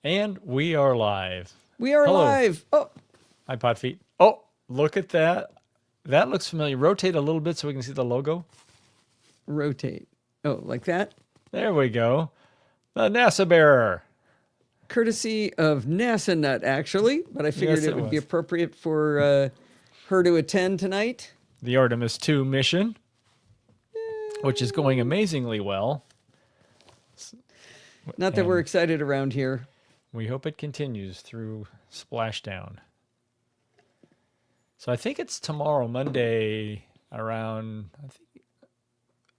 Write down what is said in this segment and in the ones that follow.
And we are live. We are Hello. live. Oh, Hi, Pot Feet. Oh, look at that. That looks familiar. Rotate a little bit so we can see the logo. rotate. Oh, like that? There we go. The NASA bearer. Courtesy of NASA Nut, actually, but I figured Yes, it it would be was. appropriate for her to attend tonight. The Artemis 2 mission, which is going amazingly well. Not that we're And excited around here. we hope it continues through Splashdown. So I think it's tomorrow, Monday, around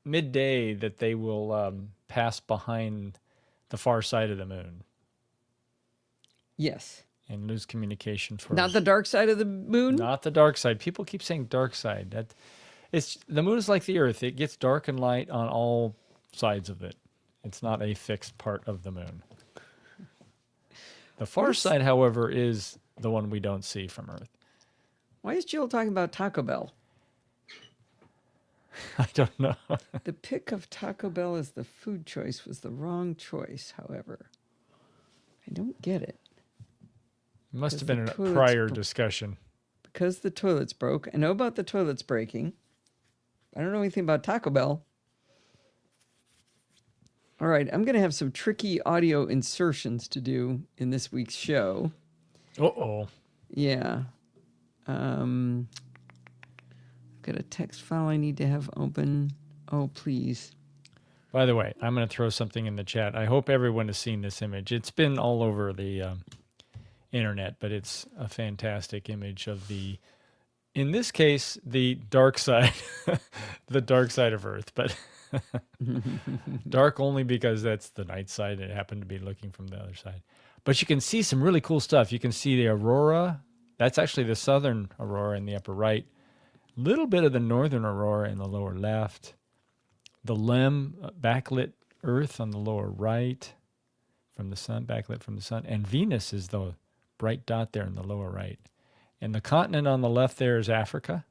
midday, that they will pass behind the far side of the moon Yes. and lose communication for Not the dark side of the moon? not the dark side. People keep saying dark side. The moon is like the Earth. It gets dark and light on all sides of it. It's not a fixed part of the moon. The far side, however, is the one we don't see from Earth. Why is Jill talking about Taco Bell? I don't know. The pick of Taco Bell as the food choice was the wrong choice, however. I don't get it. It must have Because been the a toilet's prior discussion. Because the toilets broke. I know about the toilets breaking. I don't know anything about Taco Bell. All right, I'm going to have some tricky audio insertions to do in this week's show. Uh-oh. Yeah. I've got a text file I need to have open. Oh, please. By the way, I'm going to throw something in the chat. I hope everyone has seen this image. It's been all over the internet, but it's a fantastic image of in this case, the dark side, the dark side of Earth, but dark only because that's the night side. It happened to be looking from the other side. But you can see some really cool stuff. You can see the aurora. That's actually the southern aurora in the upper right. A little bit of the northern aurora in the lower left. The LEM, backlit Earth on the lower right from the sun, backlit from the sun. And Venus is the bright dot there in the lower right. And the continent on the left there is Africa.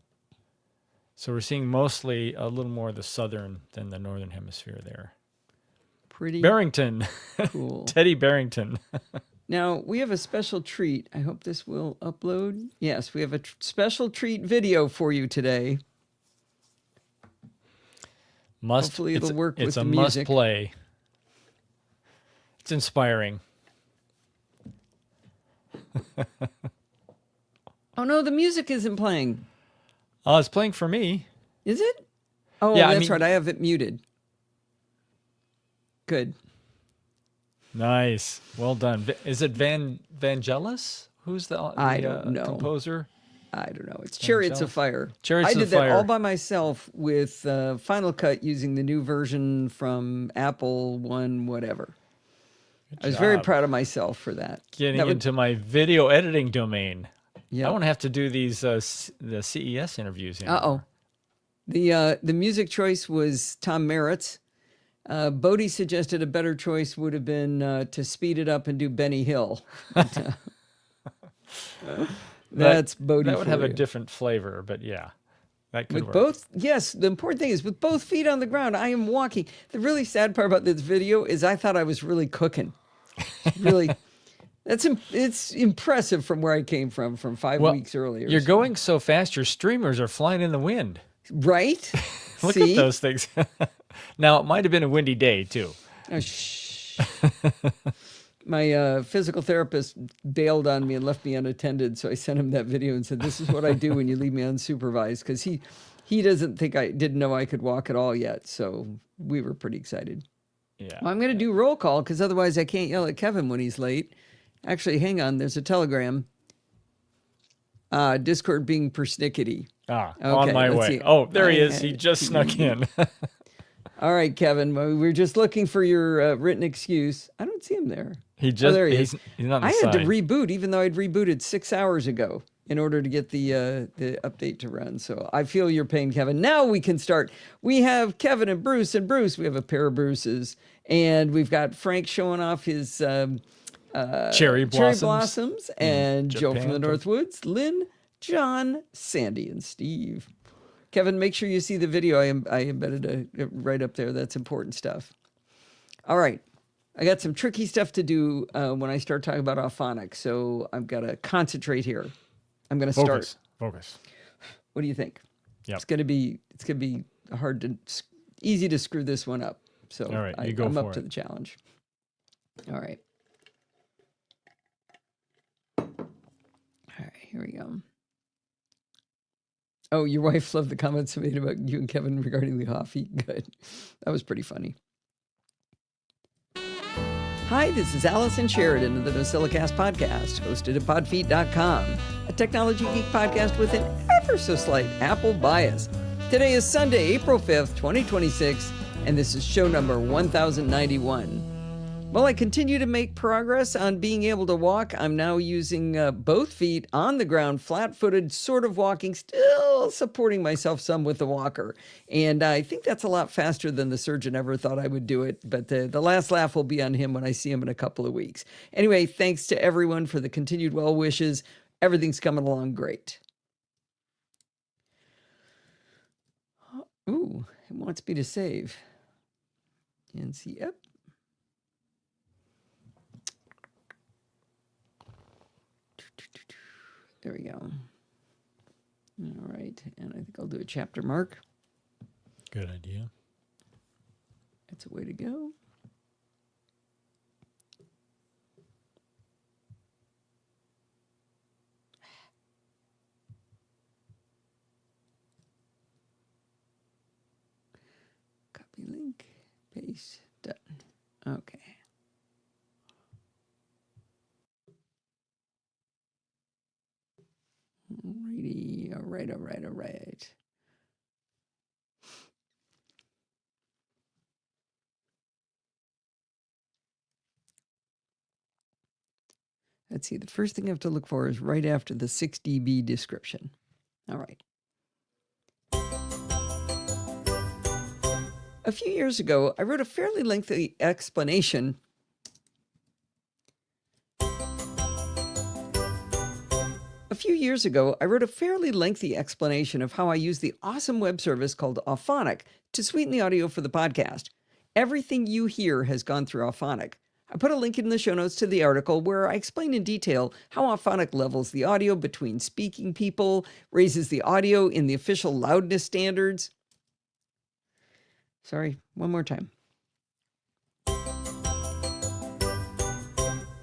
So we're seeing mostly a little more of the southern than the northern hemisphere there. Pretty Barrington. cool. Teddy Barrington. Now, we have a special treat. I hope this will upload. Yes, we have a special treat video for you today. Hopefully it'll work with the music. It's a must play. It's inspiring. Oh, no, the music isn't playing. Oh, it's playing for me. Is it? Oh, Yeah, that's right. I have it muted. Good. Nice. Well done. Is it Vangelis? Who's the I don't know. composer? I don't know. It's Chariots of Fire. Chariots I of did Fire. that all by myself with Final Cut using the new version from Apple One, whatever. I was very proud of myself for that. Getting That would- into my video editing domain. Yeah. I won't have to do these the CES interviews anymore. Uh-oh. The music choice was Tom Merritt's. Bodie suggested a better choice would have been to speed it up and do Benny Hill. That's Bodie. That would have for a you. different flavor, but yeah, that could With work. both, yes, the important thing is with both feet on the ground, I am walking. The really sad part about this video is I thought I was really cooking. Really, it's impressive from where I came from 5 weeks earlier. You're going so fast, your streamers are flying in the wind. Right? Look See? at those things. Now, it might have been a windy day, too. Oh, shh. My physical therapist bailed on me and left me unattended, so I sent him that video and said, "This is what I do when you leave me unsupervised," because he doesn't think I didn't know I could walk at all yet. So we were pretty excited. Yeah. Well, I'm going to do roll call because otherwise I can't yell at Kevin when he's late. Actually, hang on. There's a telegram. Discord being persnickety. On Okay, my let's way. see. Oh, there he I is. He had just snuck in. All right, Kevin. Well, we're just looking for your written excuse. I don't see him there. He just, there he he's not on the I side. had to reboot, even though I'd rebooted 6 hours ago in order to get the update to run. So I feel your pain, Kevin. Now we can start. We have Kevin and Bruce. We have a pair of Bruces. And we've got Frank showing off his Cherry blossoms. and Joe from the Japan. Northwoods, Lynn, John, Sandy, and Steve. Kevin, make sure you see the video. I embedded it right up there. That's important stuff. All right. I got some tricky stuff to do when I start talking about Auphonic, so I've got to concentrate here. I'm going to start. Focus. What do you think? Yep. It's going to be easy to screw this one up. So all right, I'm up to the challenge. All right. All right, here we go. Oh, your wife loved the comments I made about you and Kevin regarding the coffee. Good. That was pretty funny. Hi, this is Allison Sheridan of the NosillaCast podcast, hosted at podfeet.com, a technology geek podcast with an ever so slight Apple bias. Today is Sunday, April 5th, 2026, and this is show number 1091. While I continue to make progress on being able to walk, I'm now using both feet on the ground, flat-footed, sort of walking, still supporting myself some with the walker. And I think that's a lot faster than the surgeon ever thought I would do it. But the last laugh will be on him when I see him in a couple of weeks. Anyway, thanks to everyone for the continued well wishes. Everything's coming along great. Ooh, it wants me to save. And see, yep. There we go. All right. And I think I'll do a chapter mark. Good idea. That's a way to go. Copy link, paste, done. Okay. Alrighty, all right. Let's see, the first thing I have to look for is right after the 6dB description. All right. A few years ago, I wrote a fairly lengthy explanation of how I use the awesome web service called Auphonic to sweeten the audio for the podcast. Everything you hear has gone through Auphonic. I put a link in the show notes to the article where I explain in detail how Auphonic levels the audio between speaking people, raises the audio in the official loudness standards. Sorry, one more time.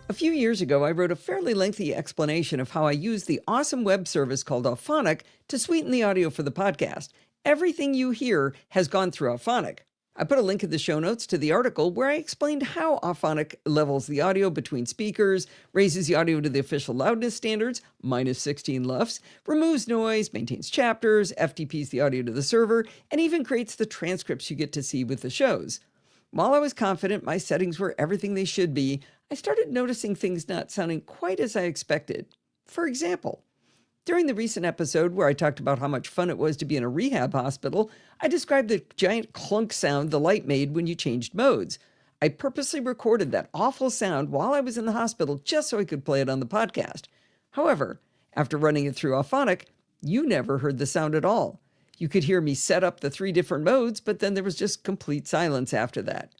A few years ago, I wrote a fairly lengthy explanation of how I use the awesome web service called Auphonic to sweeten the audio for the podcast. Everything you hear has gone through Auphonic. I put a link in the show notes to the article where I explained how Auphonic levels the audio between speakers, raises the audio to the official loudness standards, minus 16 LUFS, removes noise, maintains chapters, FTPs the audio to the server, and even creates the transcripts you get to see with the shows. While I was confident my settings were everything they should be, I started noticing things not sounding quite as I expected. For example, during the recent episode where I talked about how much fun it was to be in a rehab hospital, I described the giant clunk sound the light made when you changed modes. I purposely recorded that awful sound while I was in the hospital just so I could play it on the podcast. However, after running it through Auphonic, you never heard the sound at all. You could hear me set up the 3 different modes, but then there was just complete silence after that.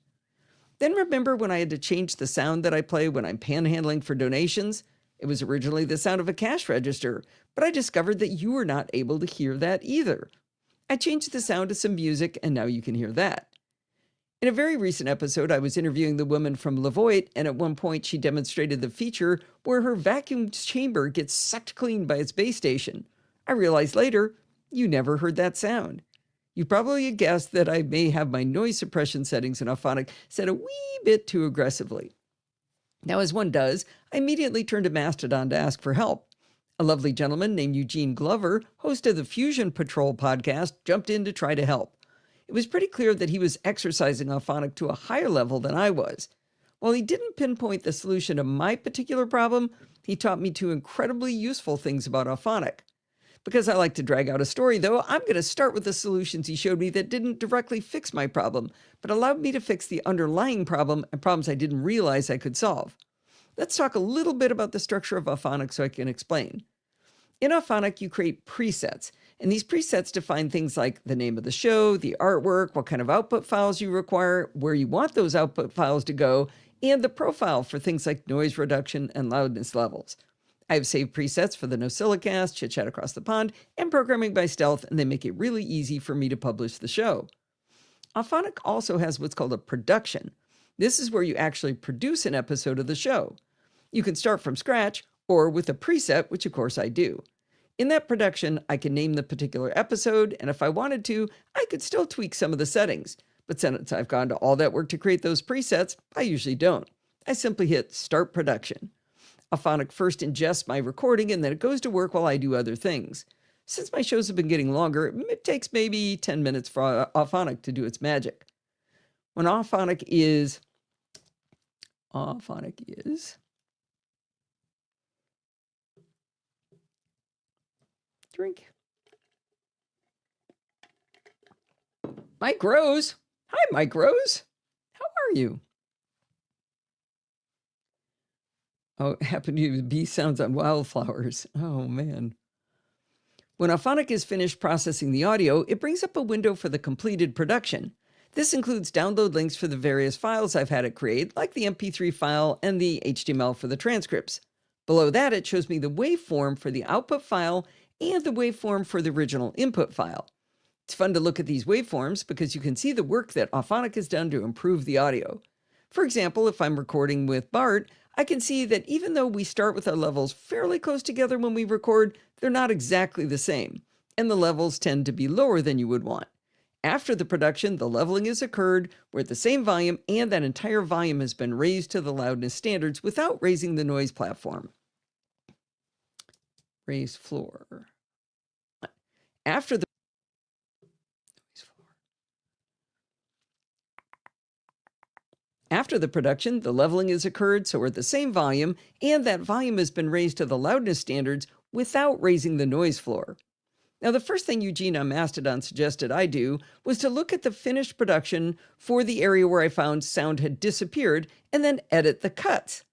Then remember when I had to change the sound that I play when I'm panhandling for donations? It was originally the sound of a cash register, but I discovered that you were not able to hear that either. I changed the sound to some music, and now you can hear that. In a very recent episode, I was interviewing the woman from Levoit, and at one point she demonstrated the feature where her vacuum chamber gets sucked clean by its base station. I realized later, you never heard that sound. You probably guessed that I may have my noise suppression settings in Auphonic set a wee bit too aggressively. Now, as one does, I immediately turned to Mastodon to ask for help. A lovely gentleman named Eugene Glover, host of the Fusion Patrol podcast, jumped in to try to help. It was pretty clear that he was exercising Auphonic to a higher level than I was. While he didn't pinpoint the solution to my particular problem, he taught me 2 incredibly useful things about Auphonic. Because I like to drag out a story, though, I'm going to start with the solutions he showed me that didn't directly fix my problem, but allowed me to fix the underlying problem and problems I didn't realize I could solve. Let's talk a little bit about the structure of Auphonic so I can explain. In Auphonic, you create presets, and these presets define things like the name of the show, the artwork, what kind of output files you require, where you want those output files to go, and the profile for things like noise reduction and loudness levels. I have saved presets for the NosillaCast, Chit Chat Across the Pond, and Programming by Stealth, and they make it really easy for me to publish the show. Auphonic also has what's called a production. This is where you actually produce an episode of the show. You can start from scratch or with a preset, which of course I do. In that production, I can name the particular episode, and if I wanted to, I could still tweak some of the settings. But since I've gone to all that work to create those presets, I usually don't. I simply hit Start Production. Auphonic first ingests my recording, and then it goes to work while I do other things. Since my shows have been getting longer, it takes maybe 10 minutes for Auphonic to do its magic. When Auphonic is drink. Mike Rose. Hi, Mike Rose. How are you? Oh, it happened to you. Bee sounds on wildflowers. Oh, man. When Auphonic is finished processing the audio, it brings up a window for the completed production. This includes download links for the various files I've had it create, like the MP3 file and the HTML for the transcripts. Below that, it shows me the waveform for the output file and the waveform for the original input file. It's fun to look at these waveforms because you can see the work that Auphonic has done to improve the audio. For example, if I'm recording with Bart, I can see that even though we start with our levels fairly close together when we record, they're not exactly the same, and the levels tend to be lower than you would want. After the production, the leveling has occurred. We're at the same volume, and that entire volume has been raised to the loudness standards without raising the noise platform. Raise floor. After the production, the leveling has occurred, so we're at the same volume, and that volume has been raised to the loudness standards without raising the noise floor. Now, the first thing Eugene on Mastodon suggested I do was to look at the finished production for the area where I found sound had disappeared and then edit the cuts.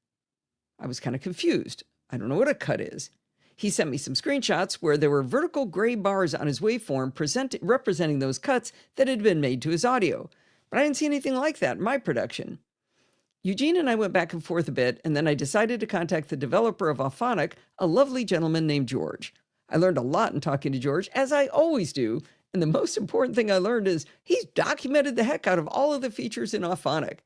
I was kind of confused. I don't know what a cut is. He sent me some screenshots where there were vertical gray bars on his waveform representing those cuts that had been made to his audio. But I didn't see anything like that in my production. Eugene and I went back and forth a bit, and then I decided to contact the developer of Auphonic, a lovely gentleman named George. I learned a lot in talking to George, as I always do, and the most important thing I learned is he's documented the heck out of all of the features in Auphonic.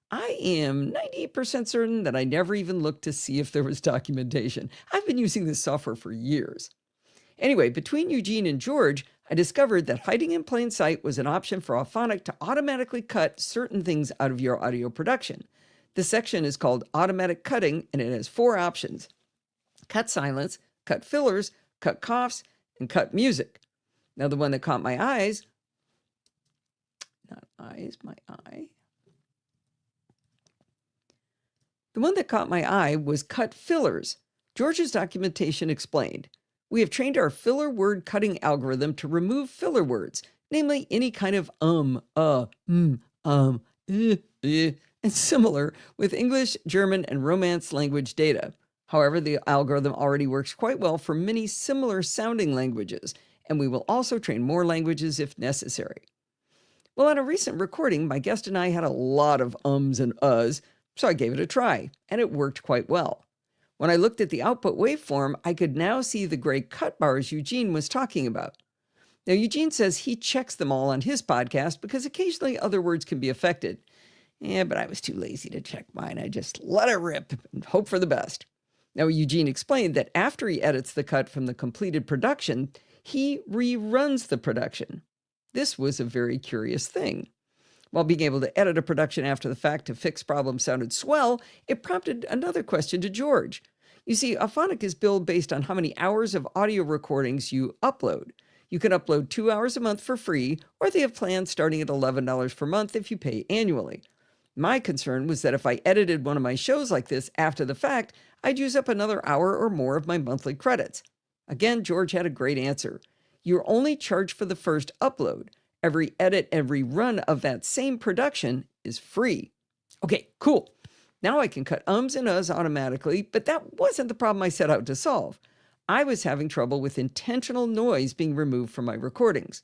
I am 98% certain that I never even looked to see if there was documentation. I've been using this software for years. Anyway, between Eugene and George, I discovered that hiding in plain sight was an option for Auphonic to automatically cut certain things out of your audio production. This section is called Automatic Cutting, and it has 4 options: cut silence, cut fillers, cut coughs, and cut music. Now, the one that caught my eyes, The one that caught my eye was cut fillers. George's documentation explained, we have trained our filler word cutting algorithm to remove filler words, namely any kind of and similar with English, German, and Romance language data. However, the algorithm already works quite well for many similar sounding languages, and we will also train more languages if necessary. Well, on a recent recording, my guest and I had a lot of ums and uhs, so I gave it a try, and it worked quite well. When I looked at the output waveform, I could now see the gray cut bars Eugene was talking about. Now, Eugene says he checks them all on his podcast because occasionally other words can be affected. Yeah, but I was too lazy to check mine. I just let it rip and hope for the best. Now, Eugene explained that after he edits the cut from the completed production, he reruns the production. This was a very curious thing. While being able to edit a production after the fact to fix problems sounded swell, it prompted another question to George. You see, Auphonic is billed based on how many hours of audio recordings you upload. You can upload 2 hours a month for free, or they have plans starting at $11 per month if you pay annually. My concern was that if I edited one of my shows like this after the fact, I'd use up another hour or more of my monthly credits. Again, George had a great answer. You're only charged for the first upload. Every edit, every run of that same production is free. Okay, cool. Now I can cut ums and uhs automatically, but that wasn't the problem I set out to solve. I was having trouble with intentional noise being removed from my recordings.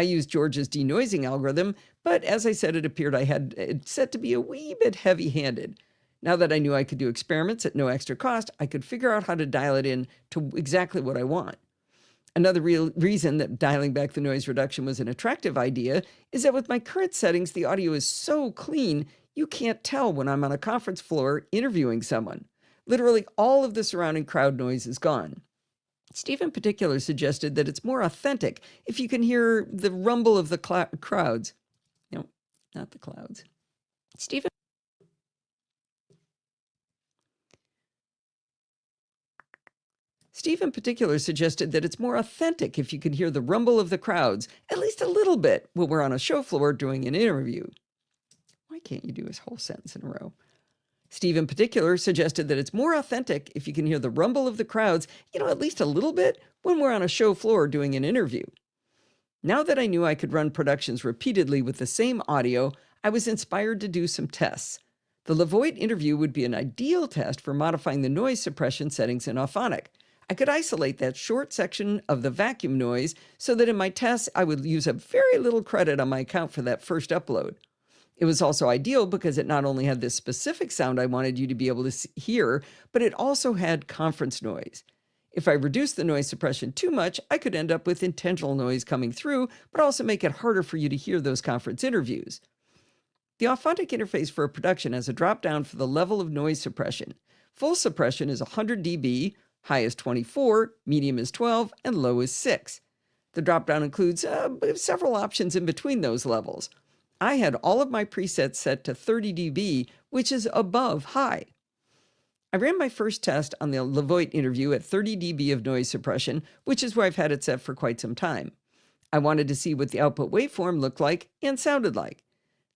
I used George's denoising algorithm, but as I said, it appeared I had it set to be a wee bit heavy-handed. Now that I knew I could do experiments at no extra cost, I could figure out how to dial it in to exactly what I want. Another real reason that dialing back the noise reduction was an attractive idea is that with my current settings, the audio is so clean, you can't tell when I'm on a conference floor interviewing someone. Literally all of the surrounding crowd noise is gone. Steve in particular suggested that it's more authentic if you can hear the rumble of the crowds. No, not the clouds. Steve in particular suggested that it's more authentic if you can hear the rumble of the crowds, at least a little bit, when we're on a show floor doing an interview. Why can't you do his whole sentence in a row? Steve in particular suggested that it's more authentic if you can hear the rumble of the crowds, at least a little bit, when we're on a show floor doing an interview. Now that I knew I could run productions repeatedly with the same audio, I was inspired to do some tests. The Lavoit interview would be an ideal test for modifying the noise suppression settings in Auphonic. I could isolate that short section of the vacuum noise so that in my tests, I would use up very little credit on my account for that first upload. It was also ideal because it not only had this specific sound I wanted you to be able to hear, but it also had conference noise. If I reduced the noise suppression too much, I could end up with intentional noise coming through, but also make it harder for you to hear those conference interviews. The Auphonic interface for a production has a drop-down for the level of noise suppression. Full suppression is 100 dB, high is 24, medium is 12, and low is 6. The drop-down includes several options in between those levels. I had all of my presets set to 30 dB, which is above high. I ran my first test on the Lavoit interview at 30 dB of noise suppression, which is where I've had it set for quite some time. I wanted to see what the output waveform looked like and sounded like.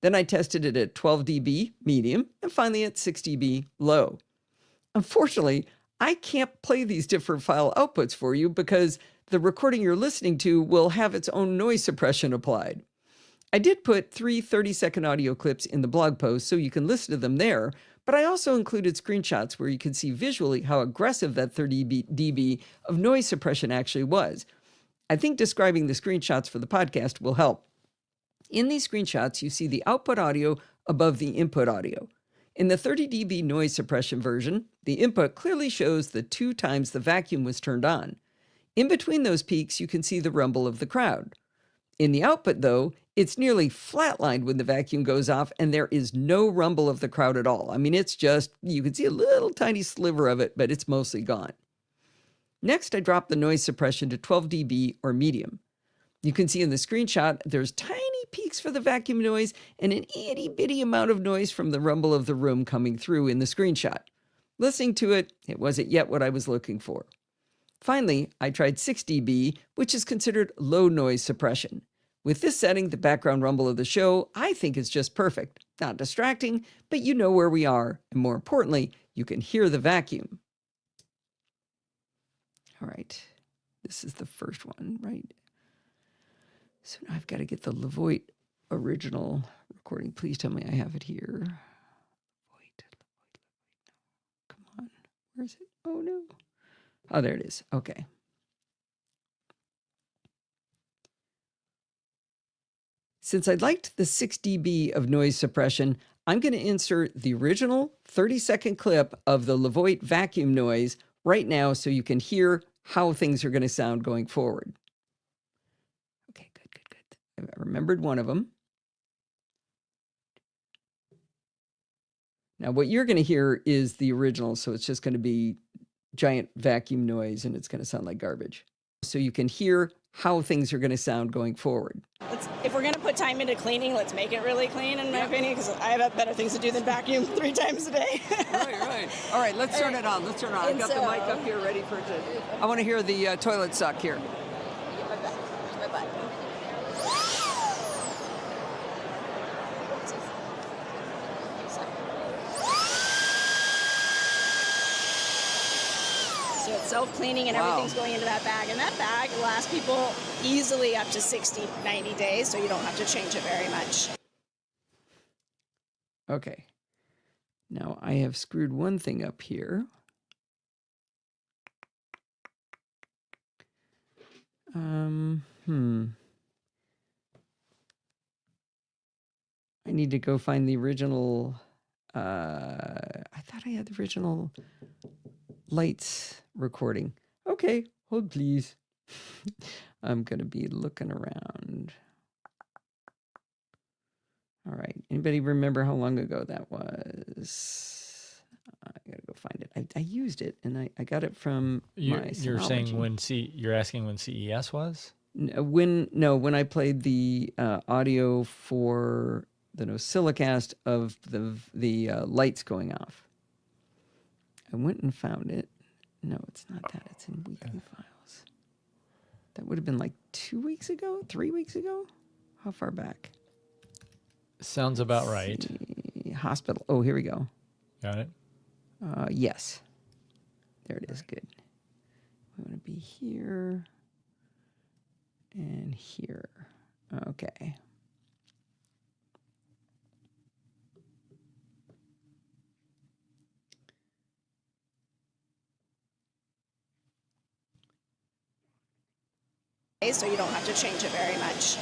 Then I tested it at 12 dB, medium, and finally at 6 dB, low. Unfortunately, I can't play these different file outputs for you because the recording you're listening to will have its own noise suppression applied. I did put 3 30-second audio clips in the blog post so you can listen to them there, but I also included screenshots where you can see visually how aggressive that 30 dB of noise suppression actually was. I think describing the screenshots for the podcast will help. In these screenshots, you see the output audio above the input audio. In the 30 dB noise suppression version, the input clearly shows the 2 times the vacuum was turned on. In between those peaks, you can see the rumble of the crowd. In the output, though, it's nearly flatlined when the vacuum goes off, and there is no rumble of the crowd at all. I mean, it's just, you can see a little tiny sliver of it, but it's mostly gone. Next, I dropped the noise suppression to 12 dB or medium. You can see in the screenshot, there's tiny peaks for the vacuum noise and an itty-bitty amount of noise from the rumble of the room coming through in the screenshot. Listening to it, it wasn't yet what I was looking for. Finally, I tried 6 dB, which is considered low noise suppression. With this setting, the background rumble of the show, I think, is just perfect. Not distracting, but you know where we are, and more importantly, you can hear the vacuum. All right, this is the first one, right? So now I've got to get the Lavoit original recording. Please tell me I have it here. Lavoit. Come on, where is it? Oh no. Oh, there it is. Okay. Since I liked the 6 dB of noise suppression, I'm going to insert the original 30-second clip of the Lavoit vacuum noise right now so you can hear how things are going to sound going forward. Okay, good. I remembered one of them. Now, what you're going to hear is the original, so it's just going to be giant vacuum noise, and it's going to sound like garbage. So you can hear how things are going to sound going forward. If we're going to put time into cleaning, let's make it really clean, in my opinion, because I have better things to do than vacuum 3 times a day. Right. All right, let's turn it on. I've got the mic up here ready for it to... I want to hear the toilet suck here. Bye-bye. So it's self-cleaning and everything's going into that bag. And that bag lasts people easily up to 60, 90 days, so you don't have to change it very much. Okay. Now I have screwed one thing up here. I need to go find the original. I thought I had the original lights recording. Okay, hold please. I'm going to be looking around. All right. Anybody remember how long ago that was? I got to go find it. I used it, and I got it from my You're saying when you're asking when CES was? When I played the audio for the NosillaCast of the lights going off. I went and found it. No, it's not that. It's in weekly files. That would have been like 2 weeks ago, 3 weeks ago. How far back? Sounds about right. See. Hospital. Oh, here we go. Got it? Yes. There it is. Good. We want to be here and here. Okay. So you don't have to change it very much.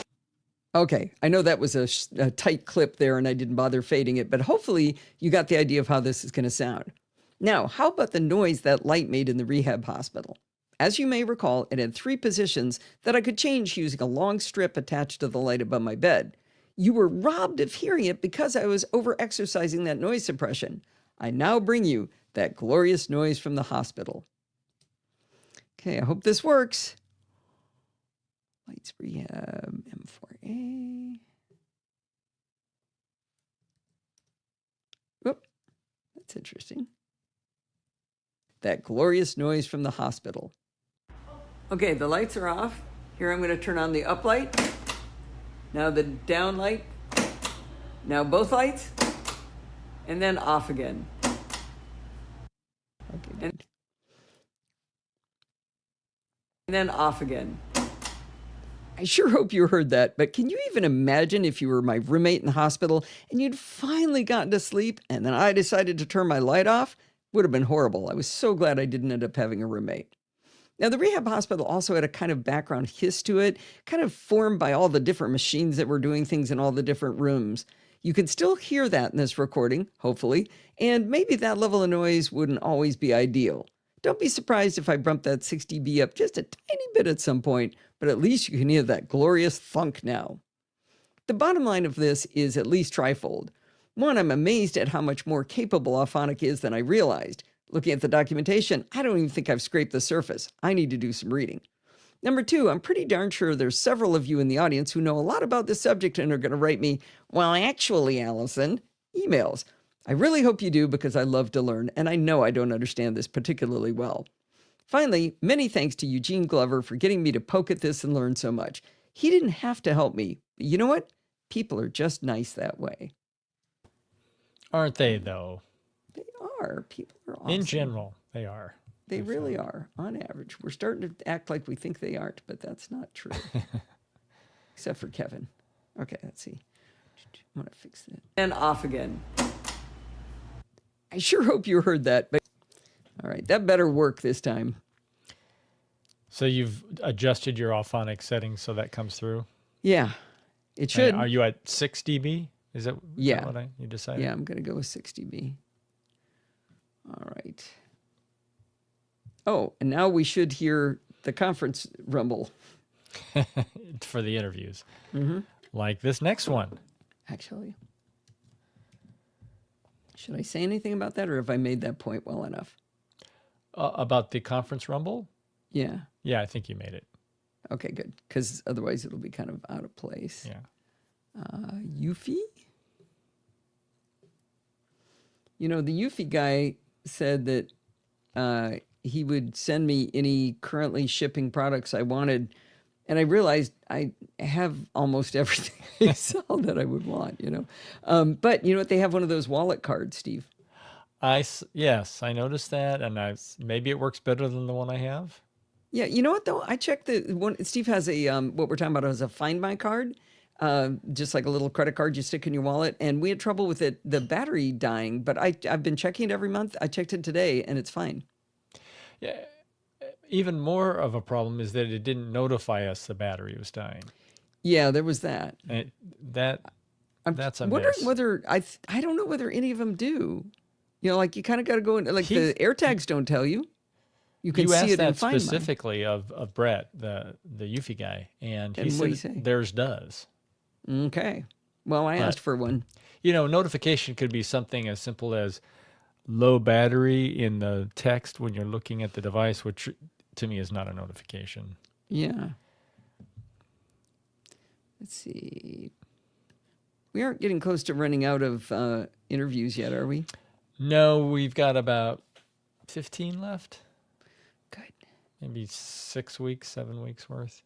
Okay, I know that was a tight clip there and I didn't bother fading it, but hopefully you got the idea of how this is going to sound. Now, how about the noise that light made in the rehab hospital? As you may recall, it had 3 positions that I could change using a long strip attached to the light above my bed. You were robbed of hearing it because I was over-exercising that noise suppression. I now bring you that glorious noise from the hospital. Okay, I hope this works. Lights Rehab M4A. Whoop, that's interesting. That glorious noise from the hospital. Okay, the lights are off. Here I'm going to turn on the up light. Now the down light. Now both lights. And then off again. Okay, and then off again. I sure hope you heard that, but can you even imagine if you were my roommate in the hospital and you'd finally gotten to sleep and then I decided to turn my light off? Would have been horrible. I was so glad I didn't end up having a roommate. Now, the rehab hospital also had a kind of background hiss to it, kind of formed by all the different machines that were doing things in all the different rooms. You can still hear that in this recording, hopefully, and maybe that level of noise wouldn't always be ideal. Don't be surprised if I bump that 6 dB up just a tiny bit at some point, but at least you can hear that glorious thunk now. The bottom line of this is at least trifold. One, I'm amazed at how much more capable Auphonic is than I realized. Looking at the documentation, I don't even think I've scraped the surface. I need to do some reading. Number 2, I'm pretty darn sure there's several of you in the audience who know a lot about this subject and are going to write me, well, actually, Allison, emails. I really hope you do because I love to learn, and I know I don't understand this particularly well. Finally, many thanks to Eugene Glover for getting me to poke at this and learn so much. He didn't have to help me, but you know what? People are just nice that way. Aren't they, though? They are. People are awesome. In general, they are. They really are, on average. We're starting to act like we think they aren't, but that's not true. Except for Kevin. Okay, let's see. I'm going to fix that. And off again. I sure hope you heard that, but all right, that better work this time. So you've adjusted your Auphonic settings so that comes through? Yeah, it should. Are you at 6 dB? Is that yeah. what you decided? Yeah, I'm going to go with 6 dB. All right. Oh, and now we should hear the conference rumble. For the interviews. Mm-hmm. Like this next one. Actually. Should I say anything about that, or have I made that point well enough? About the conference rumble? Yeah. Yeah, I think you made it. Okay, good. Because otherwise it'll be kind of out of place. Yeah. Eufy? You know, the Eufy guy said that he would send me any currently shipping products I wanted. And I realized I have almost everything I sell that I would want, you know. But you know what? They have one of those wallet cards, Steve. Yes, I noticed that, and maybe it works better than the one I have. Yeah, you know what though? I checked the one. Steve has a what we're talking about is a Find My card, just like a little credit card you stick in your wallet. And we had trouble with it, the battery dying. But I've been checking it every month. I checked it today, and it's fine. Yeah. Even more of a problem is that it didn't notify us the battery was dying. Yeah, there was that. And that I'm That's a wondering miss. whether I don't know whether any of them do. You know, like you kind of got to go in. Like He's- the AirTags don't tell you. You can You see asked it in that Find My. specifically of Brett, the Eufy guy, and he And what'd said he say? theirs does. Okay. Well, I But- asked for one. Notification could be something as simple as low battery in the text when you're looking at the device, which to me is not a notification. Yeah. Let's see. We aren't getting close to running out of interviews yet, are we? No, we've got about 15 left. Good. Maybe 6 weeks, 7 weeks worth.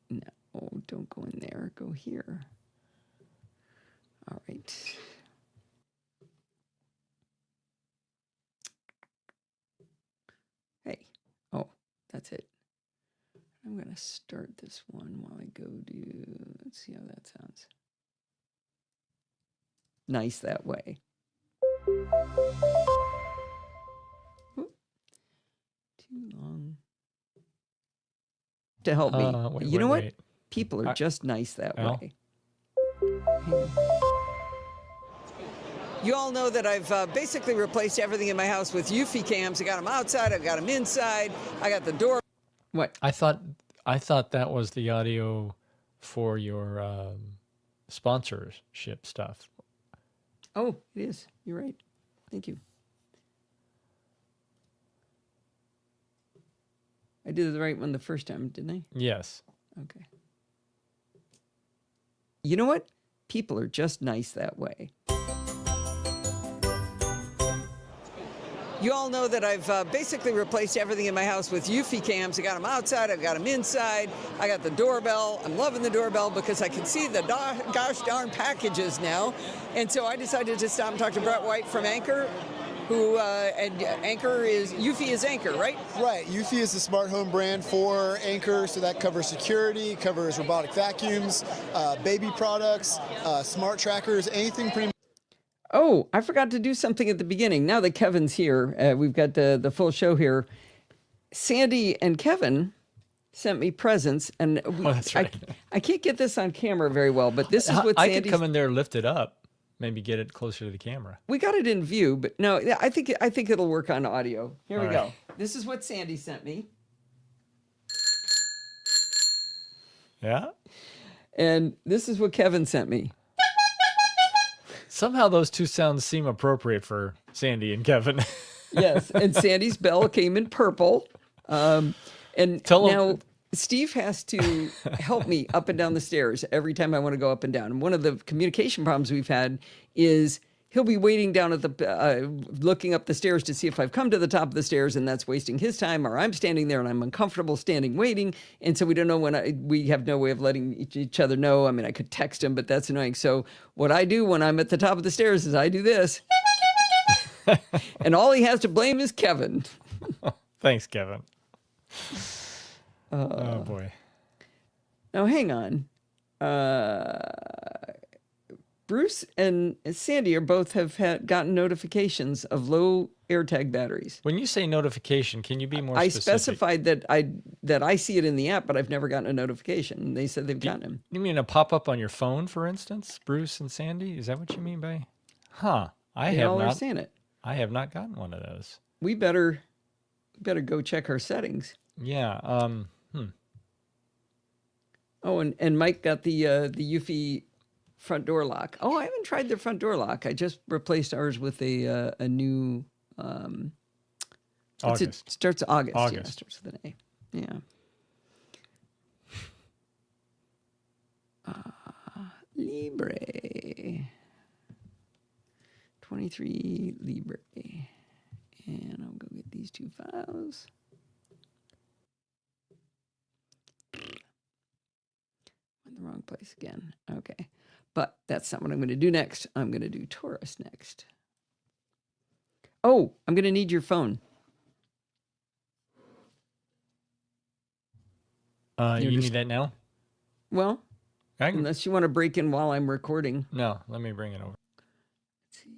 No, don't go in there. Go here. All right. Hey. Oh, that's it. I'm going to start this one while I go to, let's see how that sounds. Nice that way. Oop. Too long. To help me. Wait, You know what? wait. People are just nice that Al? way. Hang on. You all know that I've basically replaced everything in my house with Eufy cams. I got them outside. I've got them inside. I got the door. What? I thought that was the audio for your sponsorship stuff. Oh, it is. You're right. Thank you. I did the right one the first time, didn't I? Yes. Okay. You know what? People are just nice that way. You all know that I've basically replaced everything in my house with Eufy cams. I got them outside. I've got them inside. I got the doorbell. I'm loving the doorbell because I can see the gosh darn packages now. And so I decided to stop and talk to Brett White from Anchor, who, and Anchor is, Eufy is Anchor, right? Right. Eufy is the smart home brand for Anchor, so that covers security, covers robotic vacuums, baby products, smart trackers, anything pretty much. Oh, I forgot to do something at the beginning. Now that Kevin's here, we've got the full show here. Sandy and Kevin sent me presents, and that's right. I can't get this on camera very well, but this is what I Sandy. could come in there, lift it up, maybe get it closer to the camera. We got it in view, but no, I think it'll work on audio. Here we All go. right. This is what Sandy sent me, Yeah? and this is what Kevin sent me. Somehow those two sounds seem appropriate for Sandy and Kevin. Yes, and Sandy's bell came in purple. And Tell 'em- now Steve has to help me up and down the stairs every time I want to go up and down. And one of the communication problems we've had is he'll be waiting down at the, looking up the stairs to see if I've come to the top of the stairs, and that's wasting his time, or I'm standing there and I'm uncomfortable standing waiting. And so we don't know we have no way of letting each other know. I mean, I could text him, but that's annoying. So what I do when I'm at the top of the stairs is I do this. And all he has to blame is Kevin. Thanks, Kevin. Oh, boy. Now, hang on. Bruce and Sandy are both have gotten notifications of low AirTag batteries. When you say notification, can you be more I specific? specified that I see it in the app, but I've never gotten a notification. And they said they've gotten them. You mean a pop-up on your phone, for instance, Bruce and Sandy? Is that what you mean by? Huh. They all are saying it. I have not gotten one of those. We better go check our settings. Yeah. Oh, and Mike got the Eufy front door lock. Oh, I haven't tried the front door lock. I just replaced ours with a new. It August. starts August. Yeah, August. starts with an A. Yeah. Libre. 23 Libre. And I'll go get these two files. In the wrong place again. Okay. But that's not what I'm going to do next. I'm going to do Taurus next. Oh, I'm going to need your phone. You need that now? Well, I can, unless you want to break in while I'm recording. no, let me bring it over. Let's see.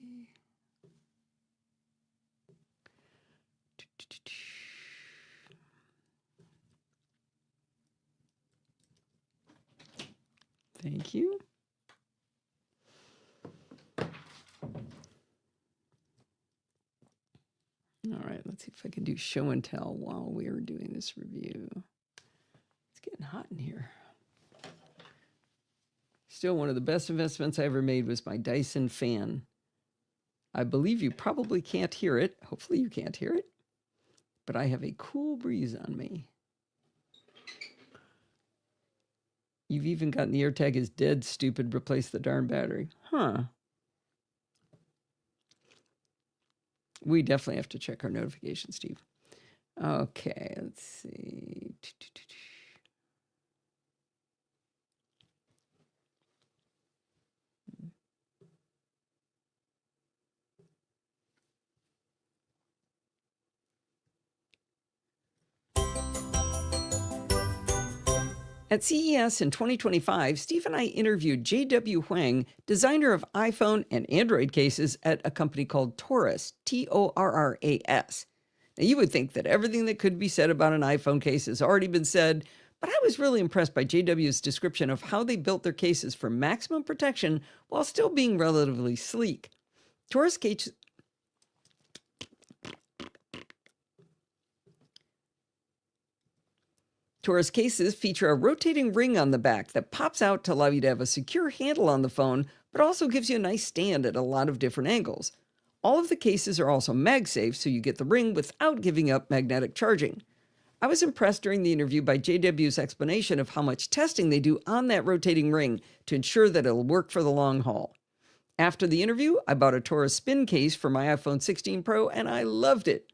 Thank you. All right, let's see if I can do show and tell while we're doing this review. It's getting hot in here. Still, one of the best investments I ever made was my Dyson fan. I believe you probably can't hear it. Hopefully you can't hear it. But I have a cool breeze on me. You've even gotten the AirTag is dead, stupid, replace the darn battery. Huh. We definitely have to check our notifications, Steve. Okay, let's see. At CES in 2025, Steve and I interviewed J.W. Huang, designer of iPhone and Android cases at a company called Taurus, Torras. Now, you would think that everything that could be said about an iPhone case has already been said, but I was really impressed by JW's description of how they built their cases for maximum protection while still being relatively sleek. Taurus cases... Taurus cases feature a rotating ring on the back that pops out to allow you to have a secure handle on the phone, but also gives you a nice stand at a lot of different angles. All of the cases are also MagSafe, so you get the ring without giving up magnetic charging. I was impressed during the interview by JW's explanation of how much testing they do on that rotating ring to ensure that it'll work for the long haul. After the interview, I bought a Taurus spin case for my iPhone 16 Pro, and I loved it.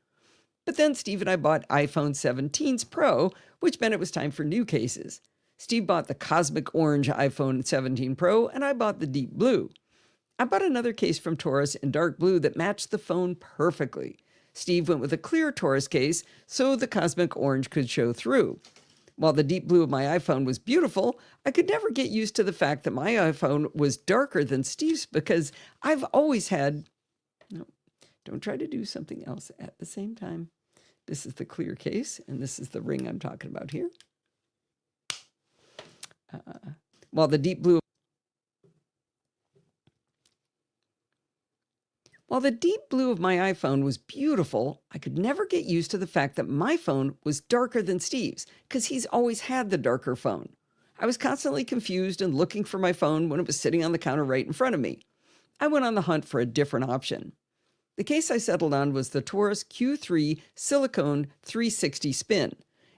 But then Steve and I bought iPhone 17s Pro, which meant it was time for new cases. Steve bought the Cosmic Orange iPhone 17 Pro, and I bought the Deep Blue. I bought another case from Taurus in dark blue that matched the phone perfectly. Steve went with a clear Taurus case so the Cosmic Orange could show through. While the Deep Blue of my iPhone was beautiful, I could never get used to the fact that my iPhone was darker than Steve's because I've always had... No, don't try to do something else at the same time. This is the clear case, and this is the ring I'm talking about here. While the deep blue of my iPhone was beautiful, I could never get used to the fact that my phone was darker than Steve's, because he's always had the darker phone. I was constantly confused and looking for my phone when it was sitting on the counter right in front of me. I went on the hunt for a different option. The case I settled on was the Taurus Q3 Silicone 360 Spin.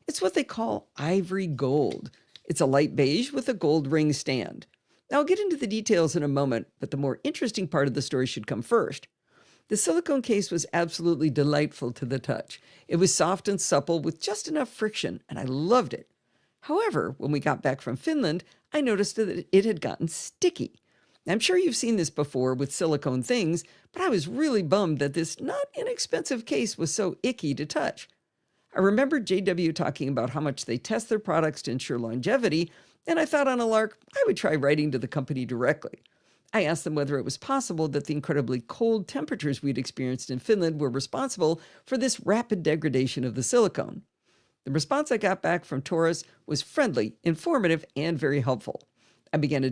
It's what they call ivory gold. It's a light beige with a gold ring stand. Now, I'll get into the details in a moment, but the more interesting part of the story should come first. The silicone case was absolutely delightful to the touch. It was soft and supple with just enough friction, and I loved it. However, when we got back from Finland, I noticed that it had gotten sticky. I'm sure you've seen this before with silicone things, but I was really bummed that this not inexpensive case was so icky to touch. I remember JW talking about how much they test their products to ensure longevity, and I thought on a lark I would try writing to the company directly. I asked them whether it was possible that the incredibly cold temperatures we'd experienced in Finland were responsible for this rapid degradation of the silicone. The response I got back from Taurus was friendly, informative, and very helpful. I began to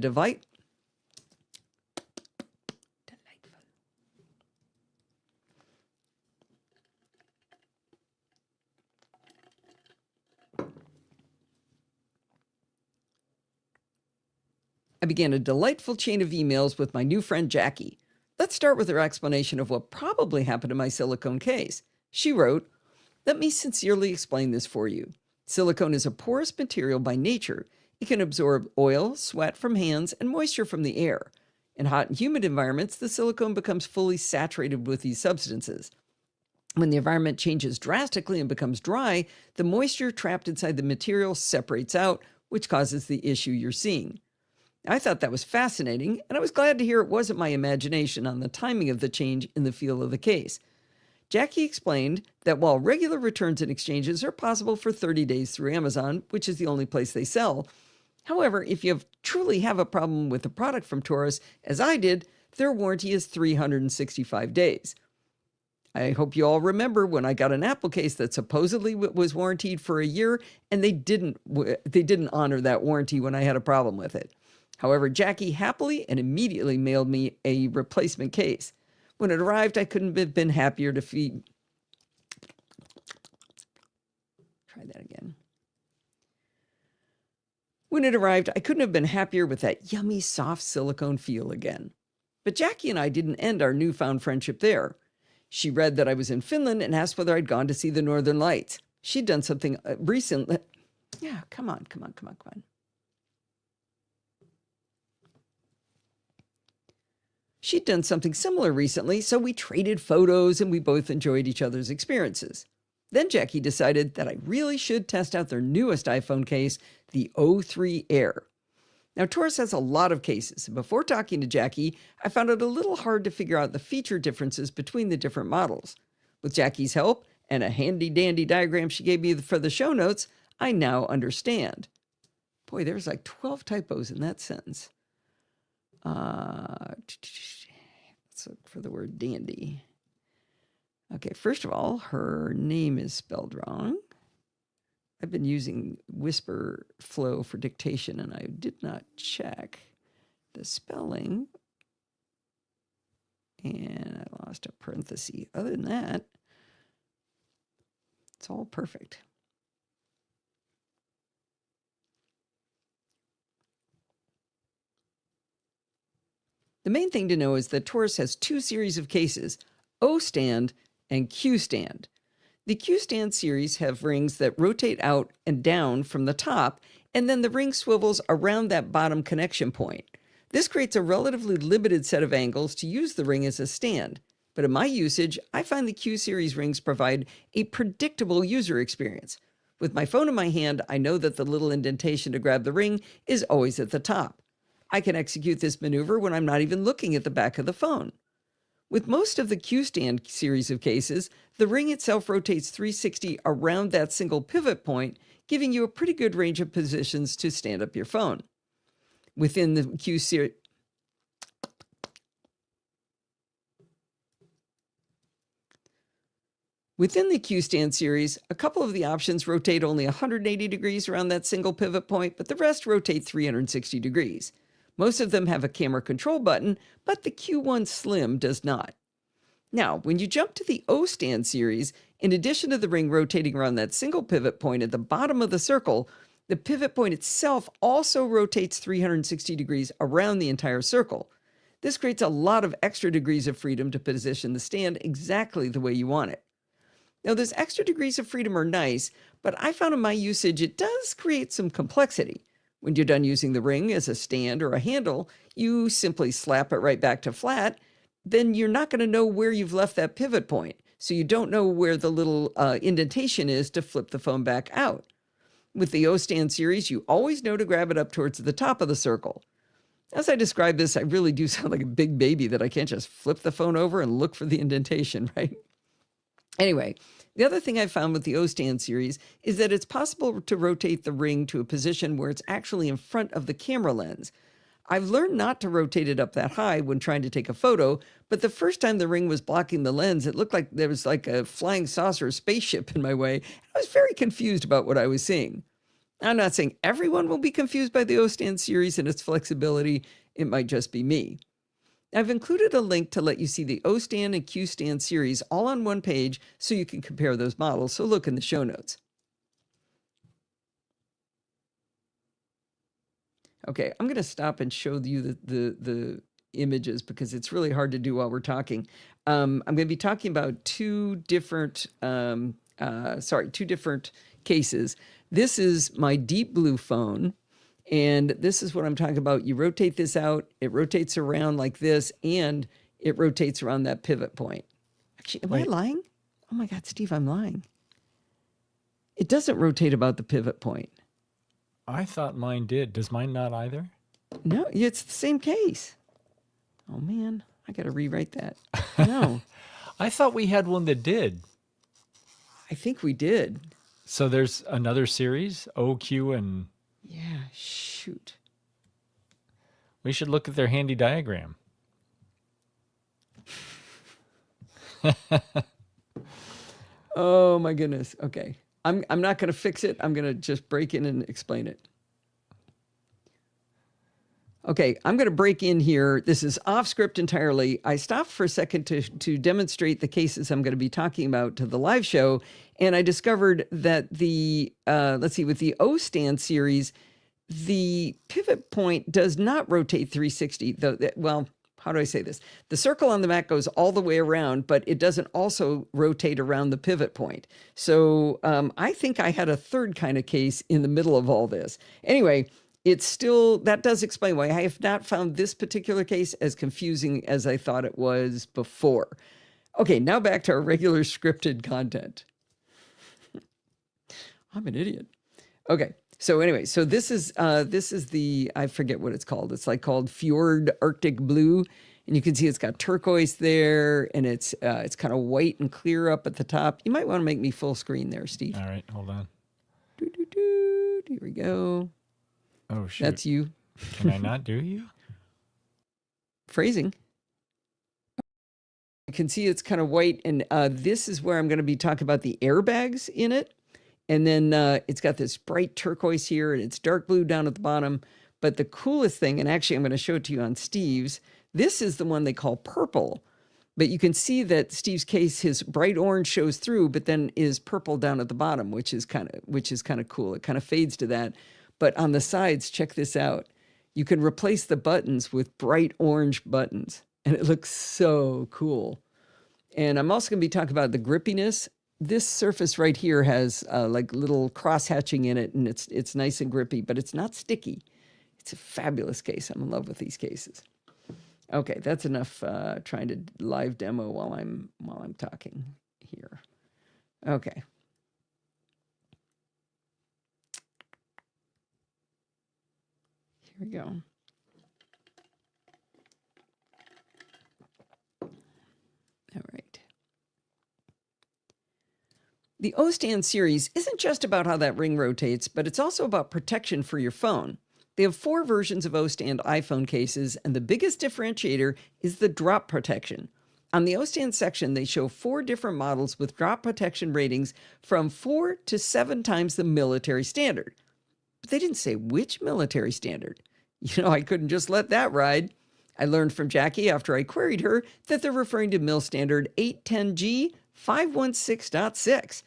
I began a delightful chain of emails with my new friend Jackie. Let's start with her explanation of what probably happened to my silicone case. She wrote, "Let me sincerely explain this for you. Silicone is a porous material by nature. It can absorb oil, sweat from hands, and moisture from the air. In hot and humid environments, the silicone becomes fully saturated with these substances. When the environment changes drastically and becomes dry, the moisture trapped inside the material separates out, which causes the issue you're seeing." I thought that was fascinating, and I was glad to hear it wasn't my imagination on the timing of the change in the feel of the case. Jackie explained that while regular returns and exchanges are possible for 30 days through Amazon, which is the only place they sell, however, if you truly have a problem with the product from Taurus, as I did, their warranty is 365 days. I hope you all remember when I got an Apple case that supposedly was warranted for a year, and they didn't honor that warranty when I had a problem with it. However, Jackie happily and immediately mailed me a replacement case. When it arrived, I couldn't have been happier to feed. Try that again. When it arrived, I couldn't have been happier with that yummy, soft silicone feel again. But Jackie and I didn't end our newfound friendship there. She read that I was in Finland and asked whether I'd gone to see the Northern Lights. She'd done something recently. Yeah, come on. She'd done something similar recently, so we traded photos and we both enjoyed each other's experiences. Then Jackie decided that I really should test out their newest iPhone case, the O3 Air. Now, Taurus has a lot of cases, and before talking to Jackie, I found it a little hard to figure out the feature differences between the different models. With Jackie's help and a handy-dandy diagram she gave me for the show notes, I now understand. Boy, there's like 12 typos in that sentence. Let's look for the word dandy. Okay, first of all, her name is spelled wrong. I've been using Whisper Flow for dictation, and I did not check the spelling. And I lost a parenthesis. Other than that, it's all perfect. The main thing to know is that Taurus has two series of cases, O stand and Q stand. The Q stand series have rings that rotate out and down from the top, and then the ring swivels around that bottom connection point. This creates a relatively limited set of angles to use the ring as a stand. But in my usage, I find the Q series rings provide a predictable user experience. With my phone in my hand, I know that the little indentation to grab the ring is always at the top. I can execute this maneuver when I'm not even looking at the back of the phone. With most of the Q stand series of cases, the ring itself rotates 360 around that single pivot point, giving you a pretty good range of positions to stand up your phone. Within the Q series, Within the Q stand series, a couple of the options rotate only 180 degrees around that single pivot point, but the rest rotate 360 degrees. Most of them have a camera control button, but the Q1 Slim does not. Now, when you jump to the O stand series, in addition to the ring rotating around that single pivot point at the bottom of the circle, the pivot point itself also rotates 360 degrees around the entire circle. This creates a lot of extra degrees of freedom to position the stand exactly the way you want it. Now, those extra degrees of freedom are nice, but I found in my usage it does create some complexity. When you're done using the ring as a stand or a handle, you simply slap it right back to flat. Then you're not going to know where you've left that pivot point. So you don't know where the little indentation is to flip the phone back out. With the O stand series, you always know to grab it up towards the top of the circle. As I describe this, I really do sound like a big baby that I can't just flip the phone over and look for the indentation, right? Anyway, the other thing I found with the O stand series is that it's possible to rotate the ring to a position where it's actually in front of the camera lens. I've learned not to rotate it up that high when trying to take a photo, but the first time the ring was blocking the lens, it looked like there was like a flying saucer spaceship in my way. I was very confused about what I was seeing. I'm not saying everyone will be confused by the O stand series and its flexibility. It might just be me. I've included a link to let you see the O stand and Q stand series all on one page so you can compare those models, so look in the show notes. Okay, I'm going to stop and show you the images because it's really hard to do while we're talking. I'm going to be talking about two different cases. This is my deep blue phone. And this is what I'm talking about. You rotate this out, it rotates around like this, and it rotates around that pivot point. Actually, am I lying? Oh my God, Steve, I'm lying. It doesn't rotate about the pivot point. I thought mine did. Does mine not either? No, it's the same case. Oh man, I got to rewrite that. No. I thought we had one that did. I think we did. So there's another series, O, Q, and... Yeah, shoot. We should look at their handy diagram. Oh my goodness. Okay. I'm not going to fix it. I'm going to just break in and explain it. Okay, I'm going to break in here. This is off script entirely. I stopped for a second to demonstrate the cases I'm going to be talking about to the live show, and I discovered that the, let's see, with the O stand series, the pivot point does not rotate 360. Well, how do I say this? The circle on the back goes all the way around, but it doesn't also rotate around the pivot point. So I think I had a third kind of case in the middle of all this. Anyway, it's still, that does explain why I have not found this particular case as confusing as I thought it was before. Okay, now back to our regular scripted content. I'm an idiot. Okay, so anyway, so this is the, I forget what it's called. It's like called Fjord Arctic Blue. And you can see it's got turquoise there, and it's kind of white and clear up at the top. You might want to make me full screen there, Steve. All right, hold on. Here we go. Oh, shoot. That's you. Can I not do you? Phrasing. You can see it's kind of white, and this is where I'm going to be talking about the airbags in it. And then it's got this bright turquoise here, and it's dark blue down at the bottom. But the coolest thing, and actually I'm going to show it to you on Steve's, this is the one they call purple. But you can see that Steve's case, his bright orange shows through, but then is purple down at the bottom, which is kind of cool. It kind of fades to that. But on the sides, check this out. You can replace the buttons with bright orange buttons, and it looks so cool. And I'm also going to be talking about the grippiness. This surface right here has like little cross hatching in it, and it's nice and grippy, but it's not sticky. It's a fabulous case. I'm in love with these cases. Okay, that's enough trying to live demo while I'm talking here. Okay. Here we go. All right. The O-Stand series isn't just about how that ring rotates, but it's also about protection for your phone. They have 4 versions of O-Stand iPhone cases, and the biggest differentiator is the drop protection. On the O-Stand section, they show 4 different models with drop protection ratings from 4 to 7 times the military standard. But they didn't say which military standard. You know, I couldn't just let that ride. I learned from Jackie after I queried her that they're referring to Mil Standard 810G 516.6.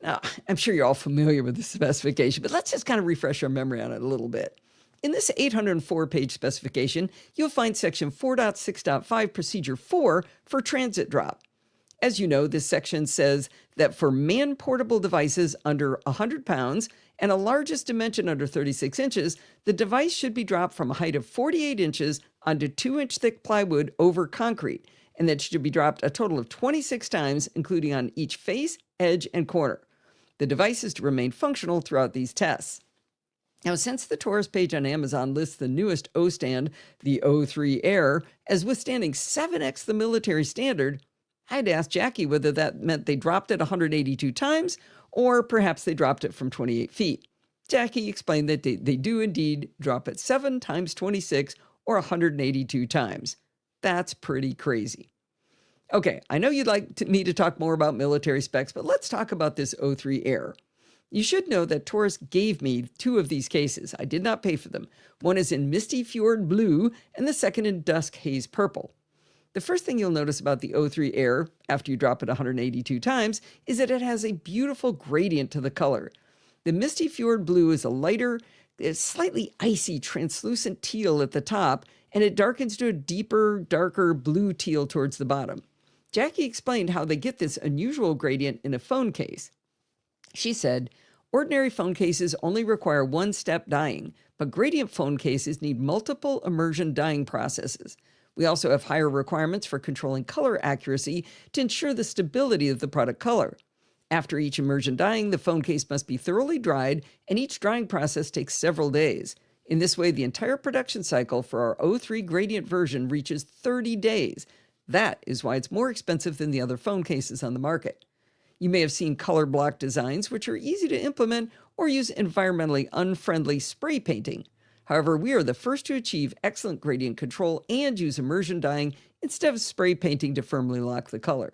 Now, I'm sure you're all familiar with this specification, but let's just kind of refresh our memory on it a little bit. In this 804-page specification, you'll find section 4.6.5 procedure 4 for transit drop. As you know, this section says that for man-portable devices under 100 pounds and a largest dimension under 36 inches, the device should be dropped from a height of 48 inches onto 2-inch thick plywood over concrete, and that should be dropped a total of 26 times, including on each face, edge, and corner. The device is to remain functional throughout these tests. Now, since the Taurus page on Amazon lists the newest O-Stand, the O3 Air, as withstanding 7x the military standard, I had asked Jackie whether that meant they dropped it 182 times, or perhaps they dropped it from 28 feet. Jackie explained that they do indeed drop it 7 times 26, or 182 times. That's pretty crazy. Okay, I know you'd like me to talk more about military specs, but let's talk about this O3 Air. You should know that Taurus gave me 2 of these cases. I did not pay for them. One is in Misty Fjord Blue, and the second in Dusk Haze Purple. The first thing you'll notice about the O3 Air, after you drop it 182 times, is that it has a beautiful gradient to the color. The Misty Fjord Blue is a lighter, slightly icy, translucent teal at the top, and it darkens to a deeper, darker blue teal towards the bottom. Jackie explained how they get this unusual gradient in a phone case. She said, ordinary phone cases only require 1-step dyeing, but gradient phone cases need multiple immersion dyeing processes. We also have higher requirements for controlling color accuracy to ensure the stability of the product color. After each immersion dyeing, the phone case must be thoroughly dried, and each drying process takes several days. In this way, the entire production cycle for our O3 gradient version reaches 30 days. That is why it's more expensive than the other phone cases on the market. You may have seen color block designs, which are easy to implement or use environmentally unfriendly spray painting. However, we are the first to achieve excellent gradient control and use immersion dyeing instead of spray painting to firmly lock the color.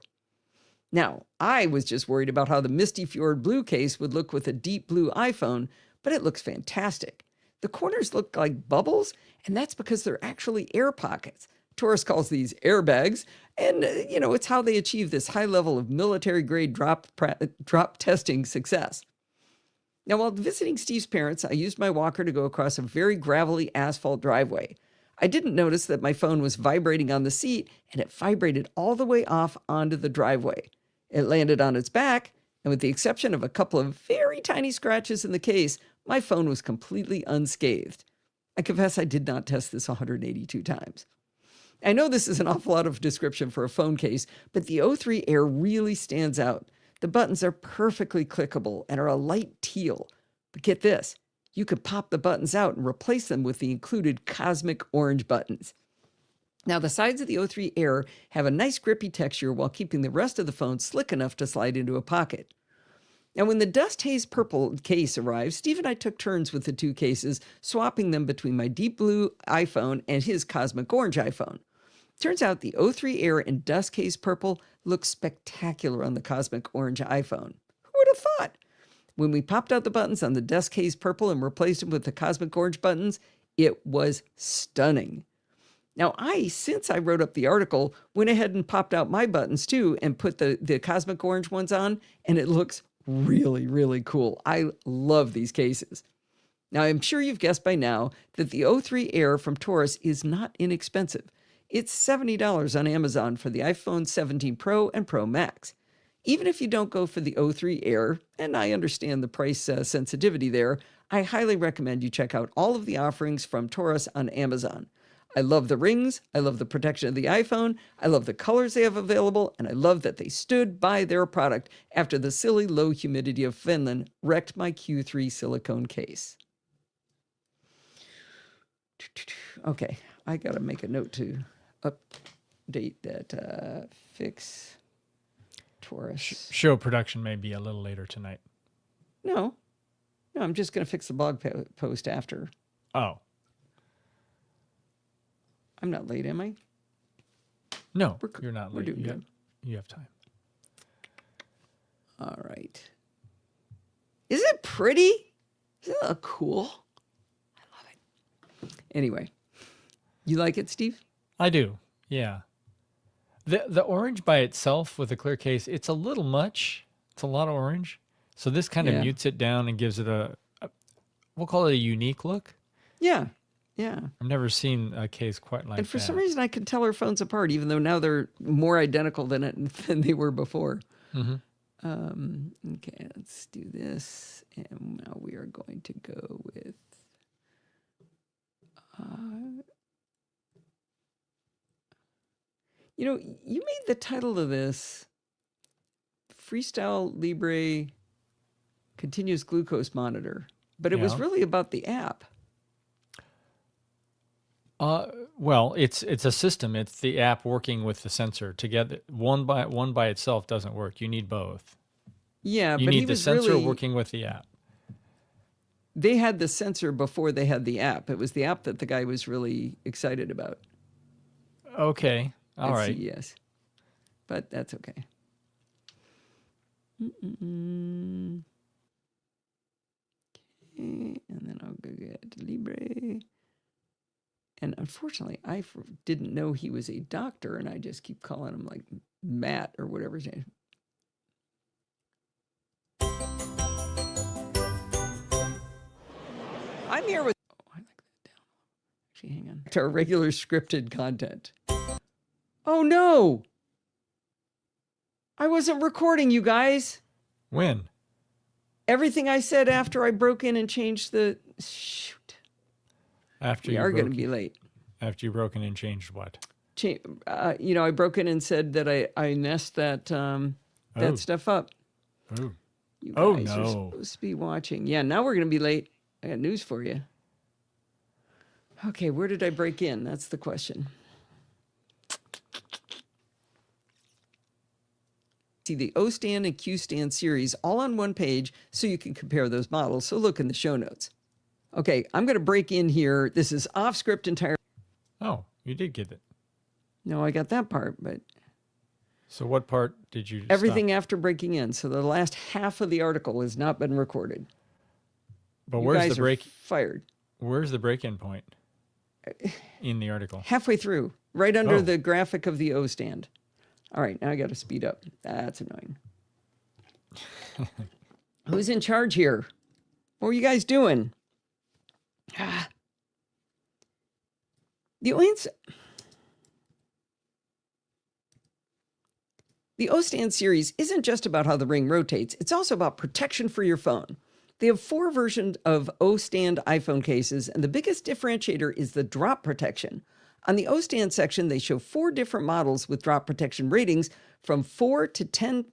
Now, I was just worried about how the Misty Fjord Blue case would look with a deep blue iPhone, but it looks fantastic. The corners look like bubbles, and that's because they're actually air pockets. Taurus calls these airbags, and it's how they achieve this high level of military-grade drop testing success. Now, while visiting Steve's parents, I used my walker to go across a very gravelly asphalt driveway. I didn't notice that my phone was vibrating on the seat, and it vibrated all the way off onto the driveway. It landed on its back, and with the exception of a couple of very tiny scratches in the case, my phone was completely unscathed. I confess I did not test this 182 times. I know this is an awful lot of description for a phone case, but the O3 Air really stands out. The buttons are perfectly clickable and are a light teal. But get this, you could pop the buttons out and replace them with the included cosmic orange buttons. Now, the sides of the O3 Air have a nice grippy texture while keeping the rest of the phone slick enough to slide into a pocket. Now, when the Dust Haze Purple case arrived, Steve and I took turns with the two cases, swapping them between my deep blue iPhone and his cosmic orange iPhone. Turns out the O3 Air and Dust Haze Purple look spectacular on the cosmic orange iPhone. Who would have thought? When we popped out the buttons on the Dust Haze Purple and replaced them with the cosmic orange buttons, it was stunning. Now, since I wrote up the article, went ahead and popped out my buttons too and put the cosmic orange ones on, and it looks really, really cool. I love these cases. Now, I'm sure you've guessed by now that the O3 Air from Taurus is not inexpensive. It's $70 on Amazon for the iPhone 17 Pro and Pro Max. Even if you don't go for the O3 Air, and I understand the price sensitivity there, I highly recommend you check out all of the offerings from Taurus on Amazon. I love the rings, I love the protection of the iPhone, I love the colors they have available, and I love that they stood by their product after the silly low humidity of Finland wrecked my Q3 silicone case. Okay, I gotta make a note to update that fix Taurus. Show production may be a little later tonight. No, I'm just gonna fix the blog post after. Oh. I'm not late, am I? No, you're not we're late. doing good. You have time. All right. Isn't it pretty? Isn't it cool? I love it. Anyway, you like it, Steve? I do. Yeah. The orange by itself with a clear case, it's a little much. It's a lot of orange. So this kind of mutes it down and gives it we'll call it a unique look. Yeah. Yeah. I've never seen a case quite like that. And for some reason, I can tell our phones apart, even though now they're more identical than they were before. Mm-hmm. Okay, let's do this. And now we are going to go with... you made the title of this Freestyle Libre Continuous Glucose Monitor, but it was really about the app. Well, it's a system. It's the app working with the sensor together. One by itself doesn't work. You need both. Yeah, you but need the sensor working with the app. They had the sensor before they had the app. It was the app that the guy was really excited about. Okay, all right. Yes, but that's okay. Okay, and then I'll go get Libre. And unfortunately, I didn't know he was a doctor, and I just keep calling him like Matt or whatever his name. I'm here with... Oh, I like that down. Actually, hang on. To our regular scripted content. Oh, no! I wasn't recording, you guys. When? Everything I said after I broke in and changed the... Shoot. After we are going to be late. After you broke in and changed what? I broke in and said that I messed that stuff up. Oh. You guys are supposed to be watching. Yeah, now we're going to be late. I got news for you. Okay, where did I break in? That's the question. See the O stand and Q stand series all on one page so you can compare those models. So look in the show notes. Okay, I'm going to break in here. This is off script entirely. Oh, you did get it. No, I got that part, but... So what part did you Everything stop? after breaking in. So the last half of the article has not been recorded. But you where's guys the break? Are fired. Where's the break-in point in the article? Halfway through, right under Oh. the graphic of the O stand. All right, now I got to speed up. That's annoying. Who's in charge here? What were you guys doing? The O stand series isn't just about how the ring rotates, it's also about protection for your phone. They have 4 versions of O stand iPhone cases, and the biggest differentiator is the drop protection. On the O stand section, they show 4 different models with drop protection ratings from 4 to 10.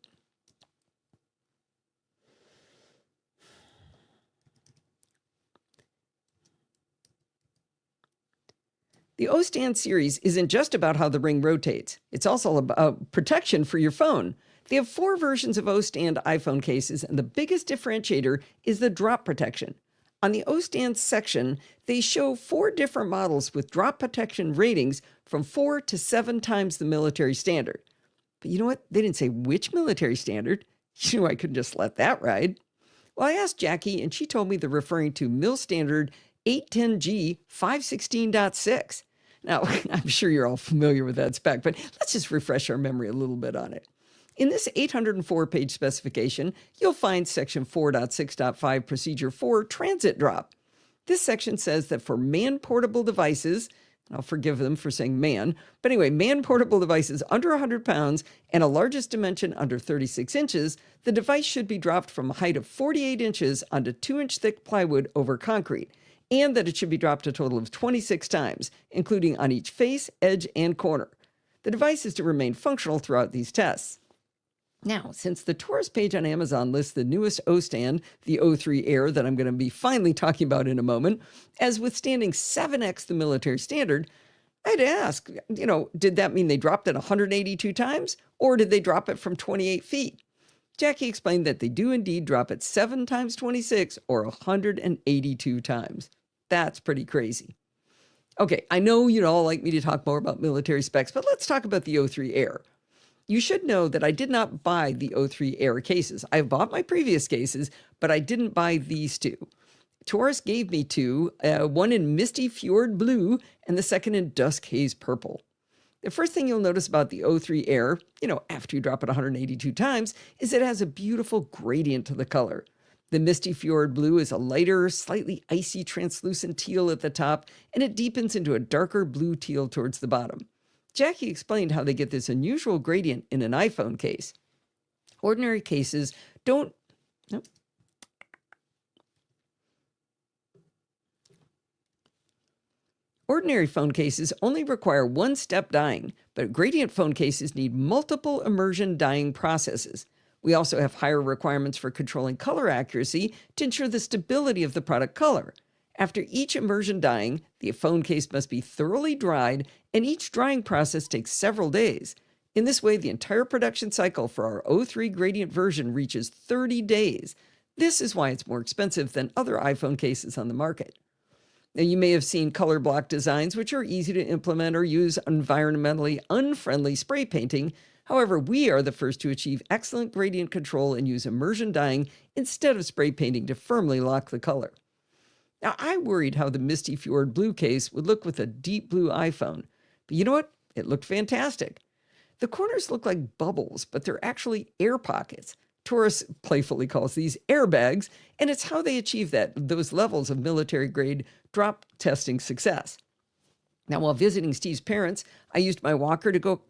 The O stand series isn't just about how the ring rotates. It's also about protection for your phone. They have 4 versions of O stand iPhone cases, and the biggest differentiator is the drop protection. On the O stand section, they show 4 different models with drop protection ratings from 4 to 7 times the military standard. But you know what? They didn't say which military standard. You know, I couldn't just let that ride. Well, I asked Jackie, and she told me they're referring to Mil Standard 810G 516.6. Now, I'm sure you're all familiar with that spec, but let's just refresh our memory a little bit on it. In this 804-page specification, you'll find Section 4.6.5 Procedure 4 Transit Drop. This section says that for man-portable devices, and I'll forgive them for saying man, but anyway, man-portable devices under 100 pounds and a largest dimension under 36 inches, the device should be dropped from a height of 48 inches onto 2-inch thick plywood over concrete, and that it should be dropped a total of 26 times, including on each face, edge, and corner. The device is to remain functional throughout these tests. Now, since the tourist page on Amazon lists the newest O stand, the O3 Air, that I'm going to be finally talking about in a moment, as withstanding 7x the military standard, I had to ask, did that mean they dropped it 182 times, or did they drop it from 28 feet? Jackie explained that they do indeed drop it 7 times 26, or 182 times. That's pretty crazy. Okay, I know you'd all like me to talk more about military specs, but let's talk about the O3 Air. You should know that I did not buy the O3 Air cases. I've bought my previous cases, but I didn't buy these 2. Taurus gave me 2, one in Misty Fjord Blue and the second in Dusk Haze Purple. The first thing you'll notice about the O3 Air, after you drop it 182 times, is it has a beautiful gradient to the color. The Misty Fjord Blue is a lighter, slightly icy, translucent teal at the top, and it deepens into a darker blue teal towards the bottom. Jackie explained how they get this unusual gradient in an iPhone case. Ordinary cases don't... Nope. Ordinary phone cases only require 1-step dyeing, but gradient phone cases need multiple immersion dyeing processes. We also have higher requirements for controlling color accuracy to ensure the stability of the product color. After each immersion dyeing, the phone case must be thoroughly dried, and each drying process takes several days. In this way, the entire production cycle for our O3 gradient version reaches 30 days. This is why it's more expensive than other iPhone cases on the market. Now, you may have seen color block designs, which are easy to implement or use environmentally unfriendly spray painting. However, we are the first to achieve excellent gradient control and use immersion dyeing instead of spray painting to firmly lock the color. Now, I worried how the Misty Fjord Blue case would look with a deep blue iPhone. But you know what? It looked fantastic. The corners look like bubbles, but they're actually air pockets. Taurus playfully calls these airbags, and it's how they achieve those levels of military-grade drop testing success. Now, while visiting Steve's parents, I used my walker to go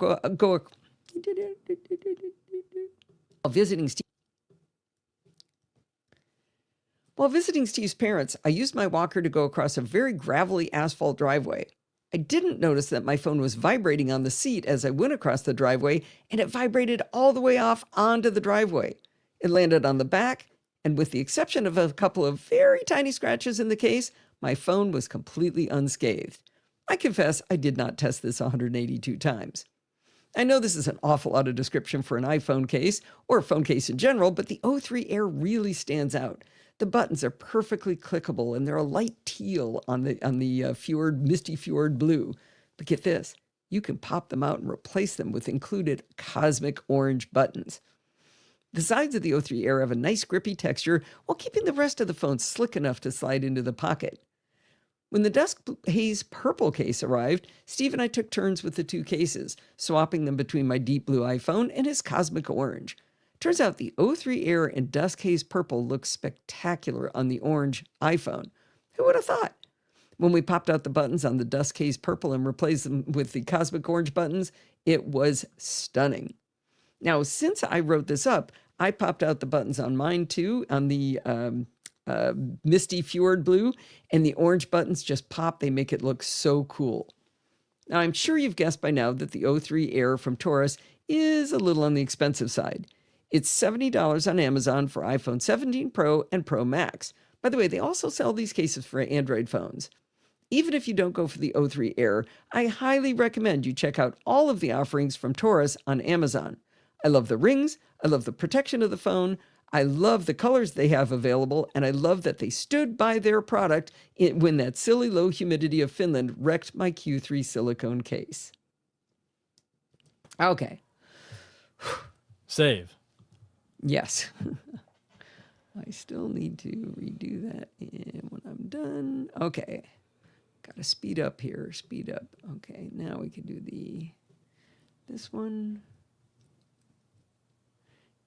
While visiting Steve's parents, I used my walker to go across a very gravelly asphalt driveway. I didn't notice that my phone was vibrating on the seat as I went across the driveway, and it vibrated all the way off onto the driveway. It landed on the back, and with the exception of a couple of very tiny scratches in the case, my phone was completely unscathed. I confess I did not test this 182 times. I know this is an awful lot of description for an iPhone case, or a phone case in general, but the O3 Air really stands out. The buttons are perfectly clickable, and they're a light teal on the Misty Fjord Blue. But get this, you can pop them out and replace them with included cosmic orange buttons. The sides of the O3 Air have a nice grippy texture while keeping the rest of the phone slick enough to slide into the pocket. When the Dusk Haze purple case arrived, Steve and I took turns with the two cases, swapping them between my deep blue iPhone and his cosmic orange. Turns out the O3 Air and Dusk Haze purple look spectacular on the orange iPhone. Who would have thought? When we popped out the buttons on the Dusk Haze purple and replaced them with the cosmic orange buttons, it was stunning. Now, since I wrote this up, I popped out the buttons on mine too, on the Misty Fjord blue, and the orange buttons just pop. They make it look so cool. Now, I'm sure you've guessed by now that the O3 Air from Taurus is a little on the expensive side. It's $70 on Amazon for iPhone 17 Pro and Pro Max. By the way, they also sell these cases for Android phones. Even if you don't go for the O3 Air, I highly recommend you check out all of the offerings from Taurus on Amazon. I love the rings, I love the protection of the phone, I love the colors they have available, and I love that they stood by their product when that silly low humidity of Finland wrecked my Q3 silicone case. Okay. Save. Yes. I still need to redo that when I'm done. Okay. Got to speed up here. Speed up. Okay. Now we can do this one.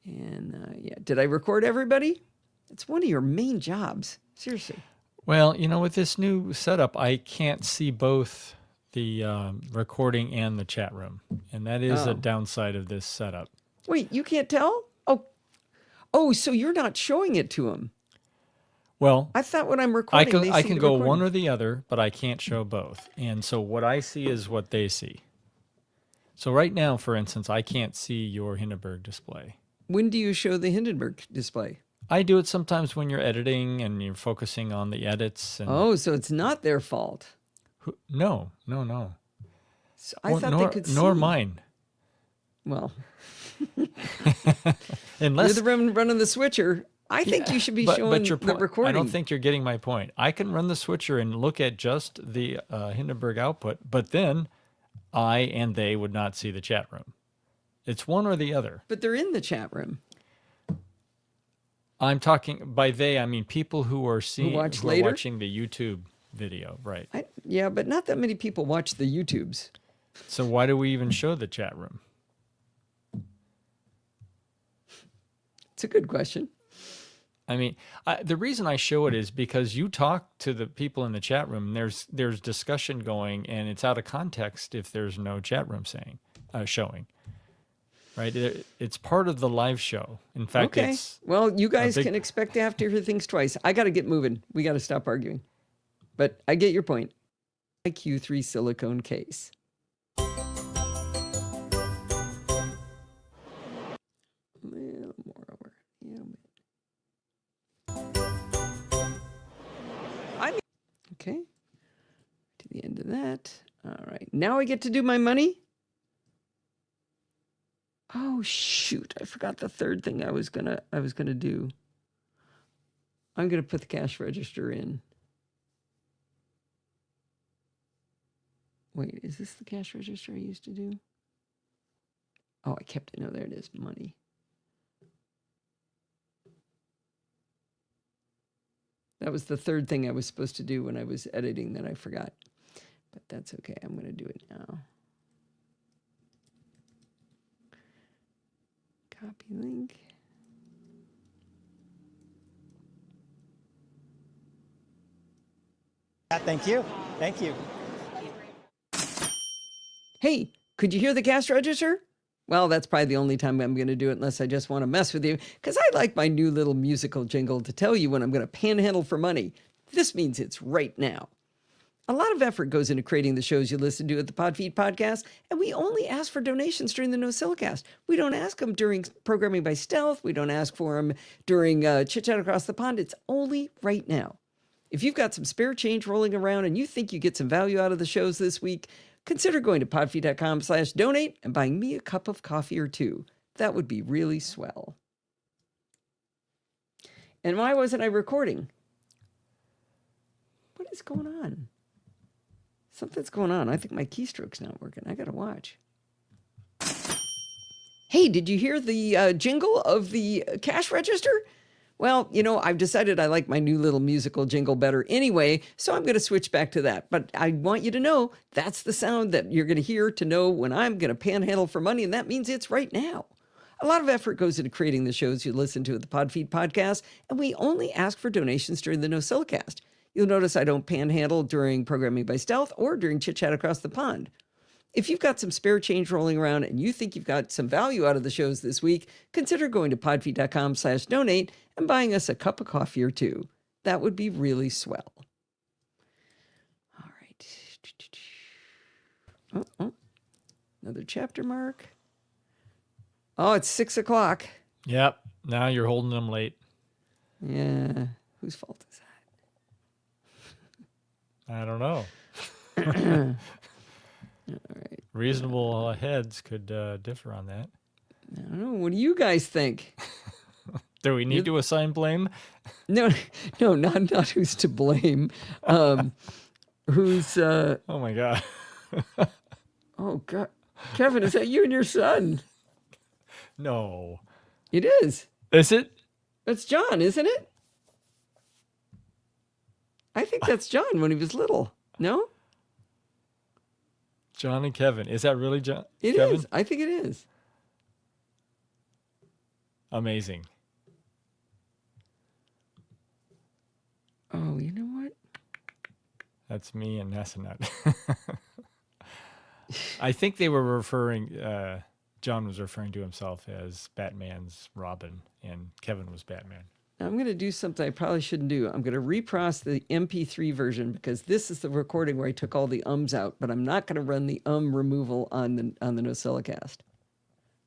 And yeah, did I record everybody? It's one of your main jobs. Seriously. Well, with this new setup, I can't see both the recording and the chat room. And that is a downside of this setup. Wait, you can't tell? Oh, so you're not showing it to them. Well, I thought when I'm recording, I can go one or the other, but I can't show both. And so what I see is what they see. So right now, for instance, I can't see your Hindenburg display. When do you show the Hindenburg display? I do it sometimes when you're editing and you're focusing on the edits. And oh, so it's not their fault. No. So I thought they could see. Nor mine. Well, unless you're the one running the switcher. I think you should be showing the recording. I don't think you're getting my point. I can run the switcher and look at just the Hindenburg output, but then I and they would not see the chat room. It's one or the other. But they're in the chat room. I'm talking by they, I mean people who are who are watching the YouTube video, right? Yeah, but not that many people watch the YouTubes. So why do we even show the chat room? It's a good question. I mean, the reason I show it is because you talk to the people in the chat room. There's discussion going, and it's out of context if there's no chat room showing. Right? It's part of the live show. In fact, okay. Well, you guys can expect to have to hear things twice. I got to get moving. We got to stop arguing. But I get your point. My Q3 silicone case. Okay, to the end of that. All right, now I get to do my money. Oh shoot! I forgot the third thing I was gonna do. I'm gonna put the cash register in. Wait, is this the cash register I used to do? Oh, I kept it. No, there it is. Money. That was the third thing I was supposed to do when I was editing that I forgot. But that's okay. I'm going to do it now. Copy link. Thank you. Thank you. Hey, could you hear the cash register? Well, that's probably the only time I'm going to do it unless I just want to mess with you, because I like my new little musical jingle to tell you when I'm going to panhandle for money. This means it's right now. A lot of effort goes into creating the shows you listen to at the Podfeed podcast, and we only ask for donations during the NosillaCast. We don't ask them during Programming by Stealth. We don't ask for them during Chit Chat Across the Pond. It's only right now. If you've got some spare change rolling around and you think you get some value out of the shows this week, consider going to podfeed.com/donate and buying me a cup of coffee or two. That would be really swell. And why wasn't I recording? What is going on? Something's going on. I think my keystroke's not working. I gotta watch. Hey, did you hear the jingle of the cash register? Well, I've decided I like my new little musical jingle better anyway, so I'm going to switch back to that. But I want you to know that's the sound that you're going to hear to know when I'm going to panhandle for money, and that means it's right now. A lot of effort goes into creating the shows you listen to at the Podfeed podcast, and we only ask for donations during the NosillaCast. You'll notice I don't panhandle during Programming by Stealth or during Chit Chat Across the Pond. If you've got some spare change rolling around and you think you've got some value out of the shows this week, consider going to podfeed.com/donate and buying us a cup of coffee or two. That would be really swell. All right. Another chapter mark. Oh, it's 6 o'clock. Yep. Now you're holding them late. Yeah. Whose fault is that? I don't know. All right. Reasonable heads could differ on that. I don't know. What do you guys think? Do we need to assign blame? No, not who's to blame. Who's? Oh my God. Oh God, Kevin, is that you and your son? No. It is. Is it? That's John, isn't it? I think that's John when he was little. No? John and Kevin. Is that really John? It Kevin? is. I think it is. Amazing. Oh, you know what? That's me and Nessanut. I think they were referring, John was referring to himself as Batman's Robin, and Kevin was Batman. Now, I'm going to do something I probably shouldn't do. I'm going to reprocess the MP3 version because this is the recording where I took all the ums out, but I'm not going to run the removal on the NosillaCast.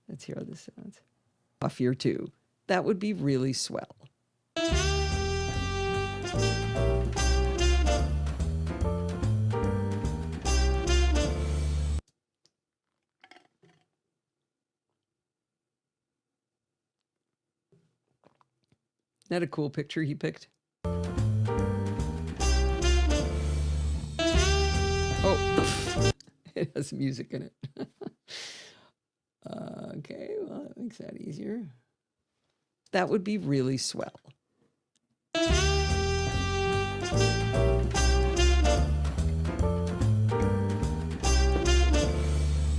Let's hear how this sounds. Off year 2. That would be really swell. Isn't that a cool picture he picked? Oh, it has music in it. Okay, well, that makes that easier. That would be really swell.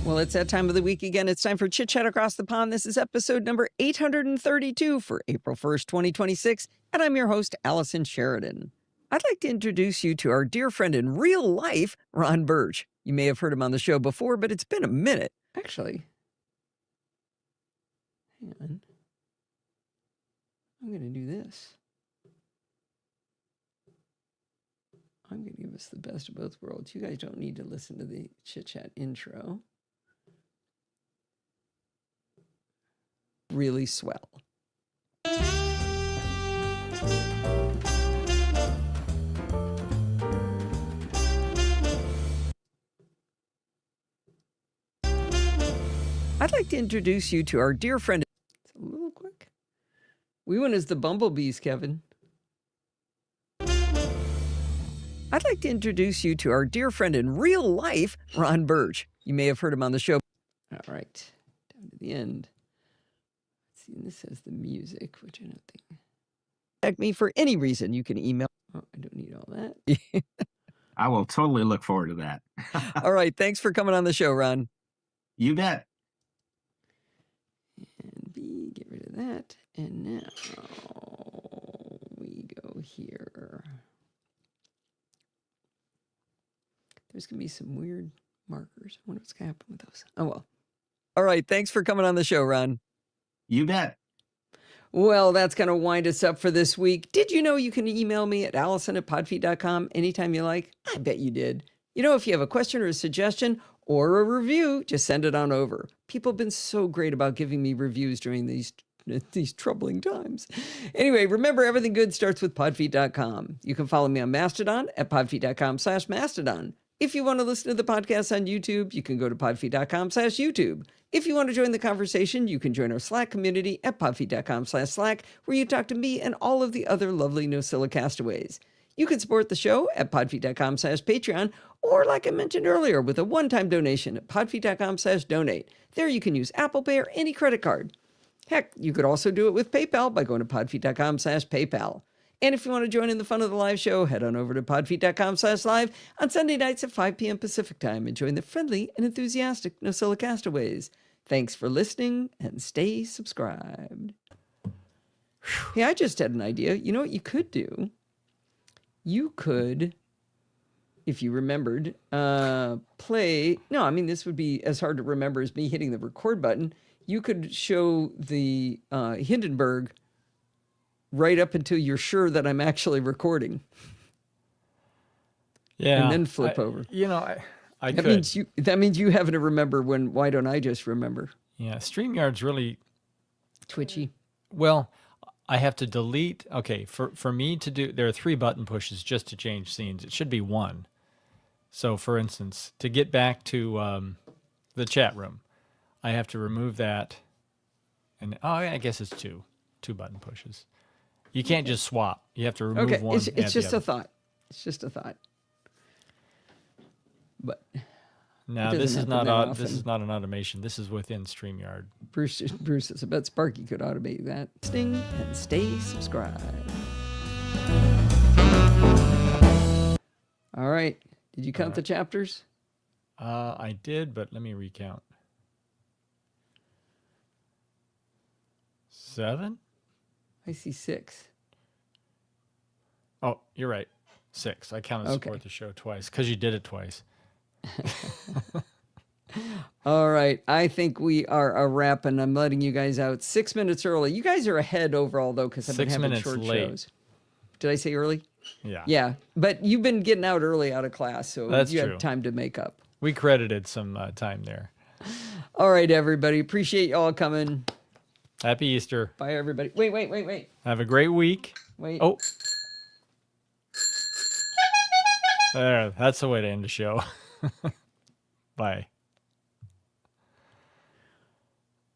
Well, it's that time of the week again. It's time for Chit Chat Across the Pond. This is episode number 832 for April 1st, 2026, and I'm your host, Allison Sheridan. I'd like to introduce you to our dear friend in real life, Ron Birch. You may have heard him on the show before, but it's been a minute. Actually, hang on. I'm going to do this. I'm going to give us the best of both worlds. You guys don't need to listen to the Chit Chat intro. Really swell. I'd like to introduce you to our dear friend. It's a little quick. We went as the bumblebees, Kevin. I'd like to introduce you to our dear friend in real life, Ron Birch. You may have heard him on the show. All right, down to the end. Let's see, and this says the music, which I don't think. Contact me for any reason. You can email. Oh, I don't need all that. I will totally look forward to that. All right, thanks for coming on the show, Ron. You bet. And B, get rid of that. And now we go here. There's going to be some weird markers. I wonder what's going to happen with those. Oh, well. All right. Thanks for coming on the show, Ron. You bet. Well, that's going to wind us up for this week. Did you know you can email me at allison@podfeed.com anytime you like? I bet you did. You know, if you have a question or a suggestion or a review, just send it on over. People have been so great about giving me reviews during these troubling times. Anyway, remember, everything good starts with podfeed.com. You can follow me on Mastodon at podfeed.com/Mastodon. If you want to listen to the podcast on YouTube, you can go to podfeed.com/YouTube. If you want to join the conversation, you can join our Slack community at podfeed.com/Slack, where you talk to me and all of the other lovely NosillaCast castaways. You can support the show at podfeed.com/Patreon, or like I mentioned earlier, with a one-time donation at podfeed.com/donate. There you can use Apple Pay or any credit card. Heck, you could also do it with PayPal by going to podfeet.com/PayPal. And if you want to join in the fun of the live show, head on over to podfeet.com/live on Sunday nights at 5 p.m. Pacific time and join the friendly and enthusiastic NosillaCastaways. Thanks for listening and stay subscribed. Hey, I just had an idea. You know what you could do? You could, if you remembered, play. No, I mean, this would be as hard to remember as me hitting the record button. You could show the Hindenburg right up until you're sure that I'm actually recording. Yeah. And then flip over. I That could. means you having to remember when, why don't I just remember? Yeah. StreamYard's really, Twitchy. well, I have to delete. Okay. For me to do, there are 3 button pushes just to change scenes. It should be 1. So for instance, to get back to the chat room, I have to remove that. And I guess it's 2 button pushes. You can't just swap. You have to remove Okay, one. it's just a thought. It's just a thought. But no, it this doesn't is not happen that this is often. not an automation. This is within StreamYard. Bruce says, I bet Sparky could automate that. Sting and stay subscribed. All right. Did you count the chapters? I did, but let me recount. 7? I see 6. Oh, you're right. 6. I counted support the show twice because you did it twice. All right. I think we are a wrap, and I'm letting you guys out 6 minutes early. You guys are ahead overall, though, because I've been 6 having minutes short late. shows. Did I say early? Yeah. Yeah. But you've been getting out early out of class, so That's you true. have time to make up. We credited some time there. All right, everybody. Appreciate y'all coming. Happy Easter. Bye, everybody. Wait. Have a great week. Wait. Oh. There, that's the way to end the show. Bye.